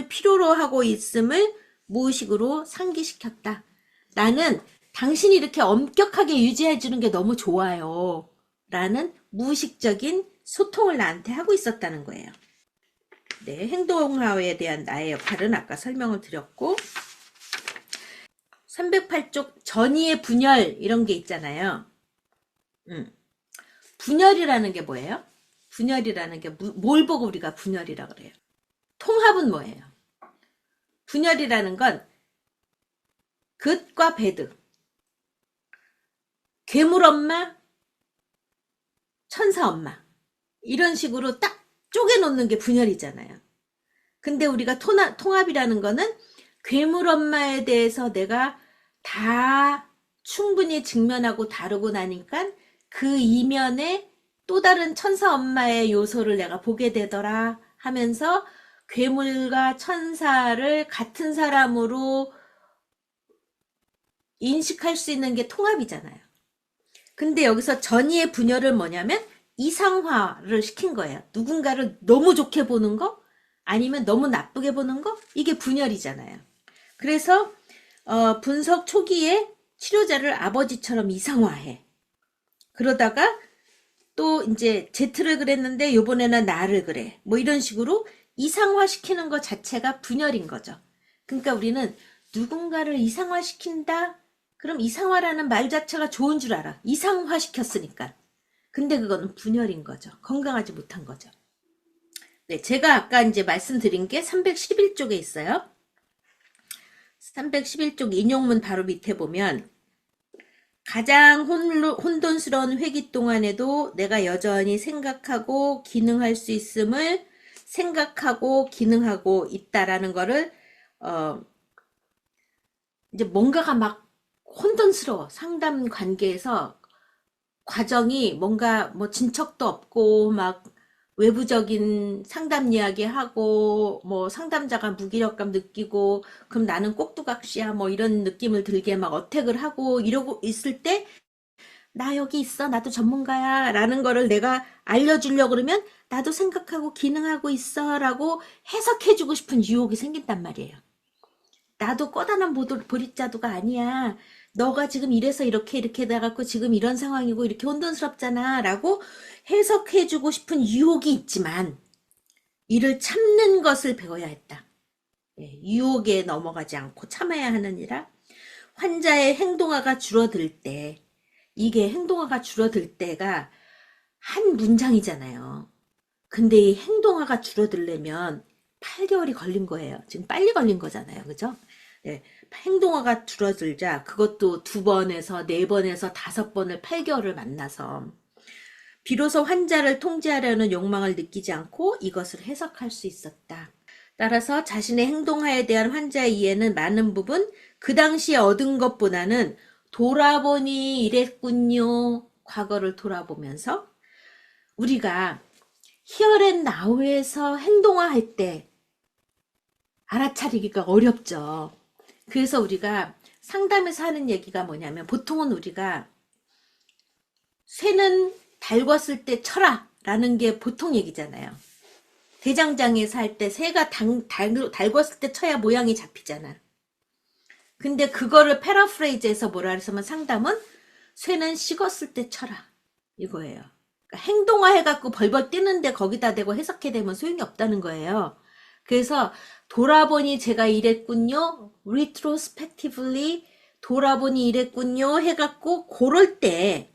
필요로 하고 있음을 무의식으로 상기시켰다. 나는 당신이 이렇게 엄격하게 유지해주는 게 너무 좋아요. 라는 무의식적인 소통을 나한테 하고 있었다는 거예요. 네, 행동화에 대한 나의 역할은 아까 설명을 드렸고 308쪽 전이의 분열 이런 게 있잖아요. 분열이라는 게 뭐예요? 분열이라는 게 뭘 보고 우리가 분열이라 그래요? 통합은 뭐예요? 분열이라는 건 굿과 배드, 괴물 엄마, 천사 엄마 이런 식으로 딱 쪼개놓는 게 분열이잖아요. 근데 우리가 통합이라는 거는 괴물 엄마에 대해서 내가 다 충분히 직면하고 다루고 나니까 그 이면에 또 다른 천사 엄마의 요소를 내가 보게 되더라 하면서 괴물과 천사를 같은 사람으로 인식할 수 있는 게 통합이잖아요. 근데 여기서 전이의 분열은 뭐냐면 이상화를 시킨 거예요. 누군가를 너무 좋게 보는 거 아니면 너무 나쁘게 보는 거 이게 분열이잖아요. 그래서 분석 초기에 치료자를 아버지처럼 이상화해. 그러다가 또 이제 Z를 그랬는데 요번에는 나를 그래. 뭐 이런 식으로 이상화시키는 것 자체가 분열인 거죠. 그러니까 우리는 누군가를 이상화시킨다? 그럼 이상화라는 말 자체가 좋은 줄 알아. 이상화시켰으니까. 근데 그거는 분열인 거죠. 건강하지 못한 거죠. 네, 제가 아까 이제 말씀드린 게 311쪽에 있어요. 311쪽 인용문 바로 밑에 보면 가장 혼돈스러운 회기 동안에도 내가 여전히 생각하고 기능할 수 있음을 생각하고 기능하고 있다라는 거를 이제 뭔가가 막 혼돈스러워. 상담 관계에서 과정이 뭔가 뭐 진척도 없고 막 외부적인 상담 이야기 하고 뭐 상담자가 무기력감 느끼고 그럼 나는 꼭두각시야 뭐 이런 느낌을 들게 막 어택을 하고 이러고 있을 때 나 여기 있어 나도 전문가야 라는 거를 내가 알려주려고 그러면 나도 생각하고 기능하고 있어 라고 해석해주고 싶은 유혹이 생긴단 말이에요. 나도 꺼다란 보릿자루가 아니야. 너가 지금 이래서 이렇게 돼갖고 지금 이런 상황이고 이렇게 혼돈스럽잖아. 라고 해석해주고 싶은 유혹이 있지만 이를 참는 것을 배워야 했다. 예, 유혹에 넘어가지 않고 참아야 하느니라. 환자의 행동화가 줄어들 때 이게 행동화가 줄어들 때가 한 문장이잖아요. 근데 이 행동화가 줄어들려면 8개월이 걸린 거예요. 지금 빨리 걸린 거잖아요. 그죠? 네, 행동화가 줄어들자 그것도 2번에서 4번에서 5번을 8개월을 만나서 비로소 환자를 통제하려는 욕망을 느끼지 않고 이것을 해석할 수 있었다. 따라서 자신의 행동화에 대한 환자의 이해는 많은 부분 그 당시에 얻은 것보다는 돌아보니 이랬군요. 과거를 돌아보면서 우리가 here and now에서 행동화할 때 알아차리기가 어렵죠. 그래서 우리가 상담에서 하는 얘기가 뭐냐면 보통은 우리가 쇠는 달궜을 때 쳐라 라는 게 보통 얘기잖아요. 대장장에서 할 때 새가 달궜을 때 쳐야 모양이 잡히잖아. 근데 그거를 패러프레이즈해서 뭐라 그랬으면 상담은 쇠는 식었을 때 쳐라 이거예요. 그러니까 행동화 해갖고 벌벌 뛰는데 거기다 대고 해석해대면 소용이 없다는 거예요. 그래서 돌아보니 제가 이랬군요. retrospectively 돌아보니 이랬군요 해갖고 그럴 때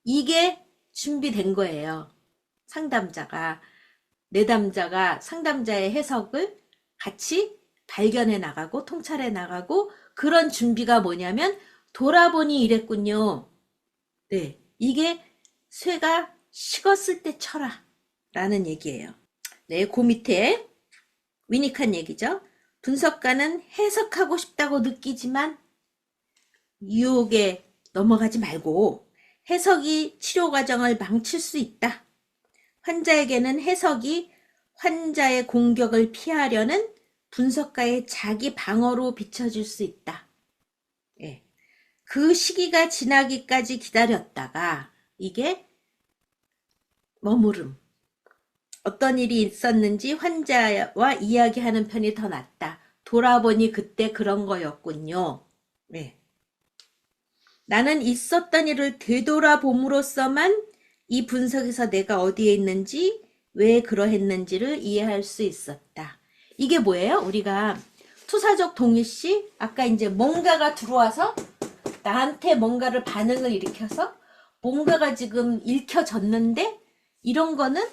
이게 준비된 거예요. 상담자가 내담자가 상담자의 해석을 같이 발견해 나가고 통찰해 나가고 그런 준비가 뭐냐면 돌아보니 이랬군요. 네, 이게 쇠가 식었을 때 쳐라 라는 얘기예요. 네, 그 밑에 위니칸 얘기죠. 분석가는 해석하고 싶다고 느끼지만 유혹에 넘어가지 말고 해석이 치료 과정을 망칠 수 있다. 환자에게는 해석이 환자의 공격을 피하려는 분석가의 자기 방어로 비춰질 수 있다. 예. 그 시기가 지나기까지 기다렸다가 이게 머무름. 어떤 일이 있었는지 환자와 이야기하는 편이 더 낫다. 돌아보니 그때 그런 거였군요. 네. 나는 있었던 일을 되돌아봄으로써만 이 분석에서 내가 어디에 있는지 왜 그러했는지를 이해할 수 있었다. 이게 뭐예요? 우리가 투사적 동일시 아까 이제 뭔가가 들어와서 나한테 뭔가를 반응을 일으켜서 뭔가가 지금 읽혀졌는데 이런 거는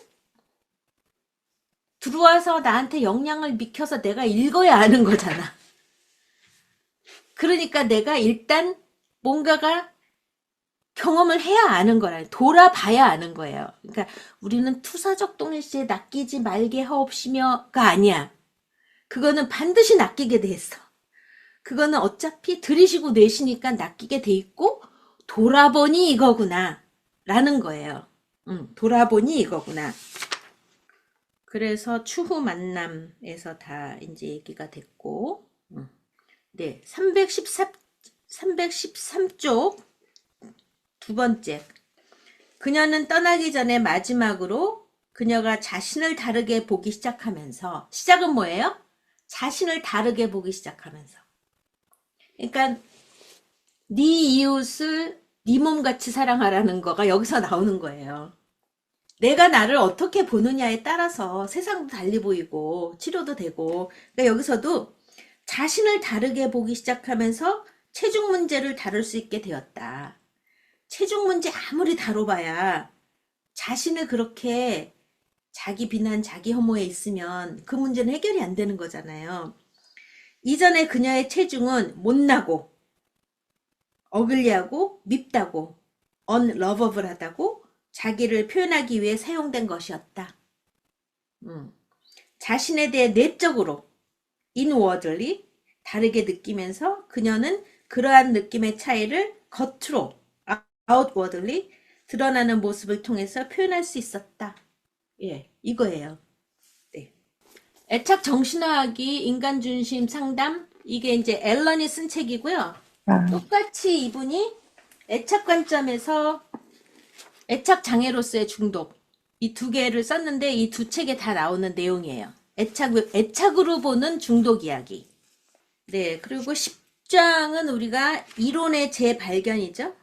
들어와서 나한테 영향을 미쳐서 내가 읽어야 하는 거잖아. 그러니까 내가 일단 뭔가가 경험을 해야 아는 거라 돌아봐야 아는 거예요. 그러니까 우리는 투사적 동일시에 낚이지 말게 하옵시며가 아니야. 그거는 반드시 낚이게 돼 있어. 그거는 어차피 들이시고 내쉬니까 낚이게 돼 있고 돌아보니 이거구나 라는 거예요. 돌아보니 이거구나. 그래서 추후 만남에서 다 이제 얘기가 됐고 네, 313쪽 두 번째. 그녀는 떠나기 전에 마지막으로 그녀가 자신을 다르게 보기 시작하면서 시작은 뭐예요? 자신을 다르게 보기 시작하면서 그러니까 네 이웃을 네 몸같이 사랑하라는 거가 여기서 나오는 거예요. 내가 나를 어떻게 보느냐에 따라서 세상도 달리 보이고 치료도 되고 그러니까 여기서도 자신을 다르게 보기 시작하면서 체중 문제를 다룰 수 있게 되었다. 체중 문제 아무리 다뤄봐야 자신을 그렇게 자기 비난, 자기 혐오에 있으면 그 문제는 해결이 안 되는 거잖아요. 이전에 그녀의 체중은 못나고 어글리하고 밉다고 unlovable하다고 자기를 표현하기 위해 사용된 것이었다. 자신에 대해 내적으로 inwardly 다르게 느끼면서 그녀는 그러한 느낌의 차이를 겉으로 outwardly 드러나는 모습을 통해서 표현할 수 있었다. 예, 이거예요. 네. 애착 정신화하기 인간 중심 상담, 이게 이제 앨런이 쓴 책이고요. 똑같이 이분이 애착 관점에서 애착 장애로서의 중독, 이 두 개를 썼는데 이 두 책에 다 나오는 내용이에요. 애착으로 보는 중독 이야기. 네, 그리고 10장은 우리가 이론의 재발견이죠.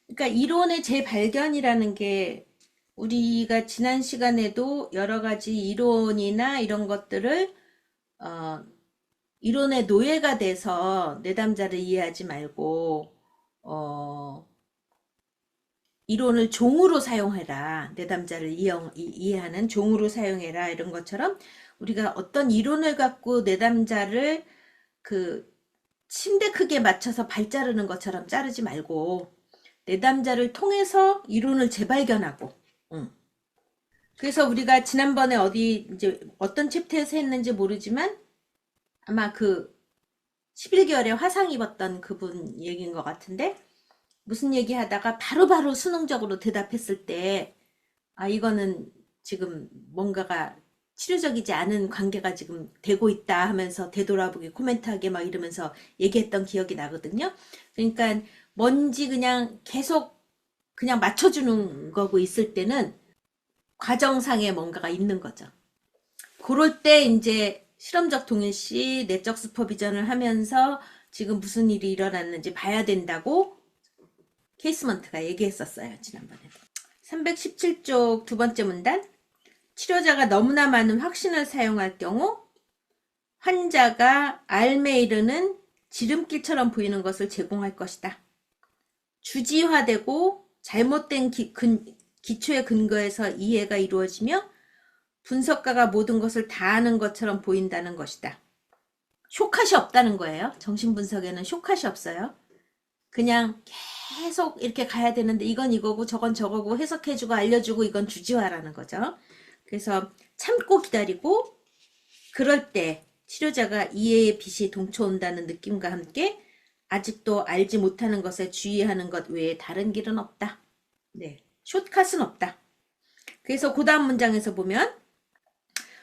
그러니까 이론의 재발견이라는 게 우리가 지난 시간에도 여러 가지 이론이나 이런 것들을 이론의 노예가 돼서 내담자를 이해하지 말고 이론을 종으로 사용해라. 내담자를 이해하는 종으로 사용해라. 이런 것처럼 우리가 어떤 이론을 갖고 내담자를 그 침대 크기에 맞춰서 발 자르는 것처럼 자르지 말고 내담자를 통해서 이론을 재발견하고. 그래서 우리가 지난번에 어디 이제 어떤 챕터에서 했는지 모르지만 아마 그 11개월에 화상 입었던 그분 얘기인 것 같은데, 무슨 얘기 하다가 바로바로 수능적으로 대답했을 때, 아, 이거는 지금 뭔가가 치료적이지 않은 관계가 지금 되고 있다 하면서 되돌아보기 코멘트하게 막 이러면서 얘기했던 기억이 나거든요. 그러니까 뭔지 그냥 계속 그냥 맞춰주는 거고 있을 때는 과정상에 뭔가가 있는 거죠. 그럴 때 이제 실험적 동일시 내적 슈퍼비전을 하면서 지금 무슨 일이 일어났는지 봐야 된다고 케이스먼트가 얘기했었어요. 지난번에. 317쪽 두 번째 문단. 치료자가 너무나 많은 확신을 사용할 경우 환자가 알매 이르는 지름길처럼 보이는 것을 제공할 것이다. 주지화되고 잘못된 기초의 근거에서 이해가 이루어지며 분석가가 모든 것을 다 아는 것처럼 보인다는 것이다. 쇼컷이 없다는 거예요. 정신분석에는 쇼컷이 없어요. 그냥 계속 이렇게 가야 되는데 이건 이거고 저건 저거고 해석해주고 알려주고 이건 주지화라는 거죠. 그래서 참고 기다리고 그럴 때 치료자가 이해의 빛이 동쳐온다는 느낌과 함께 아직도 알지 못하는 것에 주의하는 것 외에 다른 길은 없다. 네, 숏컷은 없다. 그래서 그 다음 문장에서 보면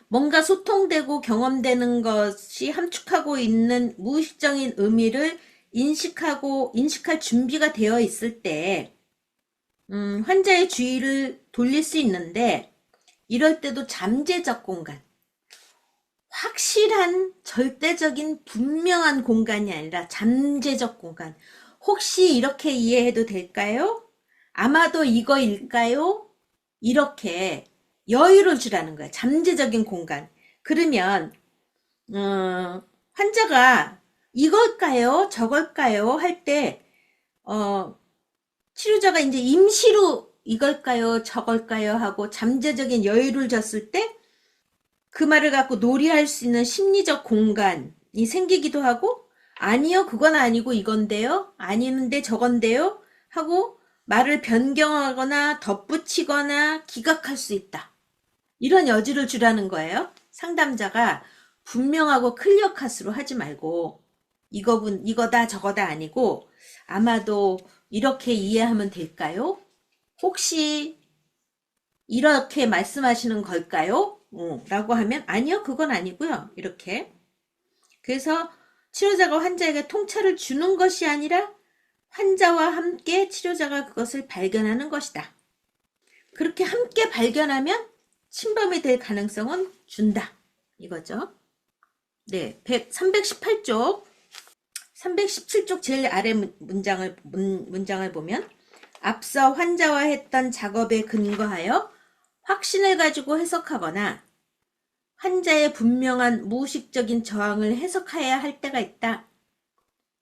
뭔가 소통되고 경험되는 것이 함축하고 있는 무의식적인 의미를 인식할 준비가 되어 있을 때 환자의 주의를 돌릴 수 있는데, 이럴 때도 잠재적 공간, 확실한 절대적인 분명한 공간이 아니라 잠재적 공간, 혹시 이렇게 이해해도 될까요? 아마도 이거일까요? 이렇게 여유를 주라는 거야. 잠재적인 공간. 그러면 환자가 이걸까요? 저걸까요? 할 때 치료자가 이제 임시로 이걸까요? 저걸까요? 하고 잠재적인 여유를 줬을 때 그 말을 갖고 놀이할 수 있는 심리적 공간이 생기기도 하고, 아니요, 그건 아니고 이건데요, 아니는데 저건데요 하고 말을 변경하거나 덧붙이거나 기각할 수 있다. 이런 여지를 주라는 거예요. 상담자가 분명하고 클리어컷으로 하지 말고 이거다 저거다 아니고 아마도 이렇게 이해하면 될까요? 혹시 이렇게 말씀하시는 걸까요? 라고 하면 아니요, 그건 아니고요. 이렇게. 그래서 치료자가 환자에게 통찰을 주는 것이 아니라 환자와 함께 치료자가 그것을 발견하는 것이다. 그렇게 함께 발견하면 침범이 될 가능성은 준다. 이거죠. 네, 318쪽 317쪽 제일 아래 문장을 보면 앞서 환자와 했던 작업에 근거하여 확신을 가지고 해석하거나 환자의 분명한 무의식적인 저항을 해석해야 할 때가 있다.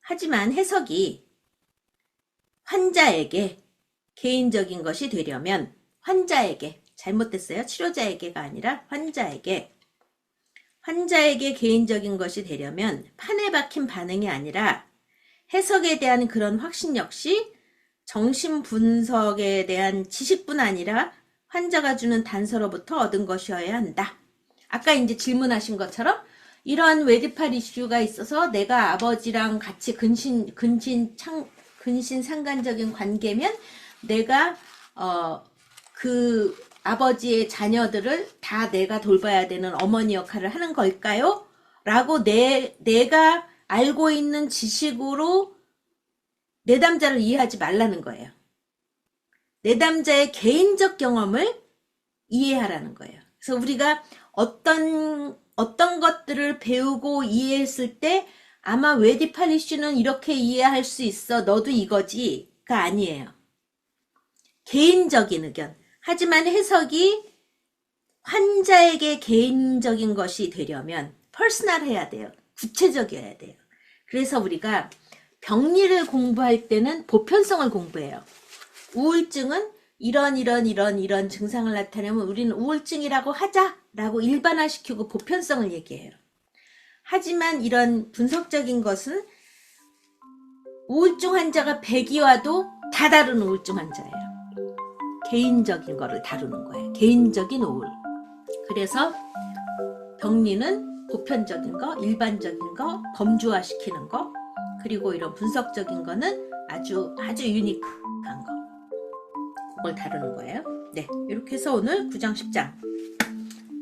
하지만 해석이 환자에게 개인적인 것이 되려면 환자에게, 잘못됐어요. 치료자에게가 아니라 환자에게 개인적인 것이 되려면 판에 박힌 반응이 아니라 해석에 대한 그런 확신 역시 정신분석에 대한 지식뿐 아니라 환자가 주는 단서로부터 얻은 것이어야 한다. 아까 이제 질문하신 것처럼 이러한 웨디팔 이슈가 있어서 내가 아버지랑 같이 근신상간적인 관계면 내가 그 아버지의 자녀들을 다 내가 돌봐야 되는 어머니 역할을 하는 걸까요? 라고 내가 알고 있는 지식으로 내담자를 이해하지 말라는 거예요. 내담자의 개인적 경험을 이해하라는 거예요. 그래서 우리가 어떤 것들을 배우고 이해했을 때 아마 웨디팔 이슈는 이렇게 이해할 수 있어. 너도 이거지가 아니에요. 개인적인 의견. 하지만 해석이 환자에게 개인적인 것이 되려면 퍼스널해야 돼요. 구체적이어야 돼요. 그래서 우리가 병리를 공부할 때는 보편성을 공부해요. 우울증은 이런 증상을 나타내면 우리는 우울증이라고 하자라고 일반화시키고 보편성을 얘기해요. 하지만 이런 분석적인 것은 우울증 환자가 100이 와도 다 다른 우울증 환자예요. 개인적인 거를 다루는 거예요. 개인적인 우울. 그래서 병리는 보편적인 거, 일반적인 거, 범주화시키는 거, 그리고 이런 분석적인 거는 아주 유니크한 거. 그걸 다루는 거예요. 네, 이렇게 해서 오늘 9장 10장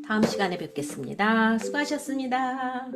다음 시간에 뵙겠습니다. 수고하셨습니다.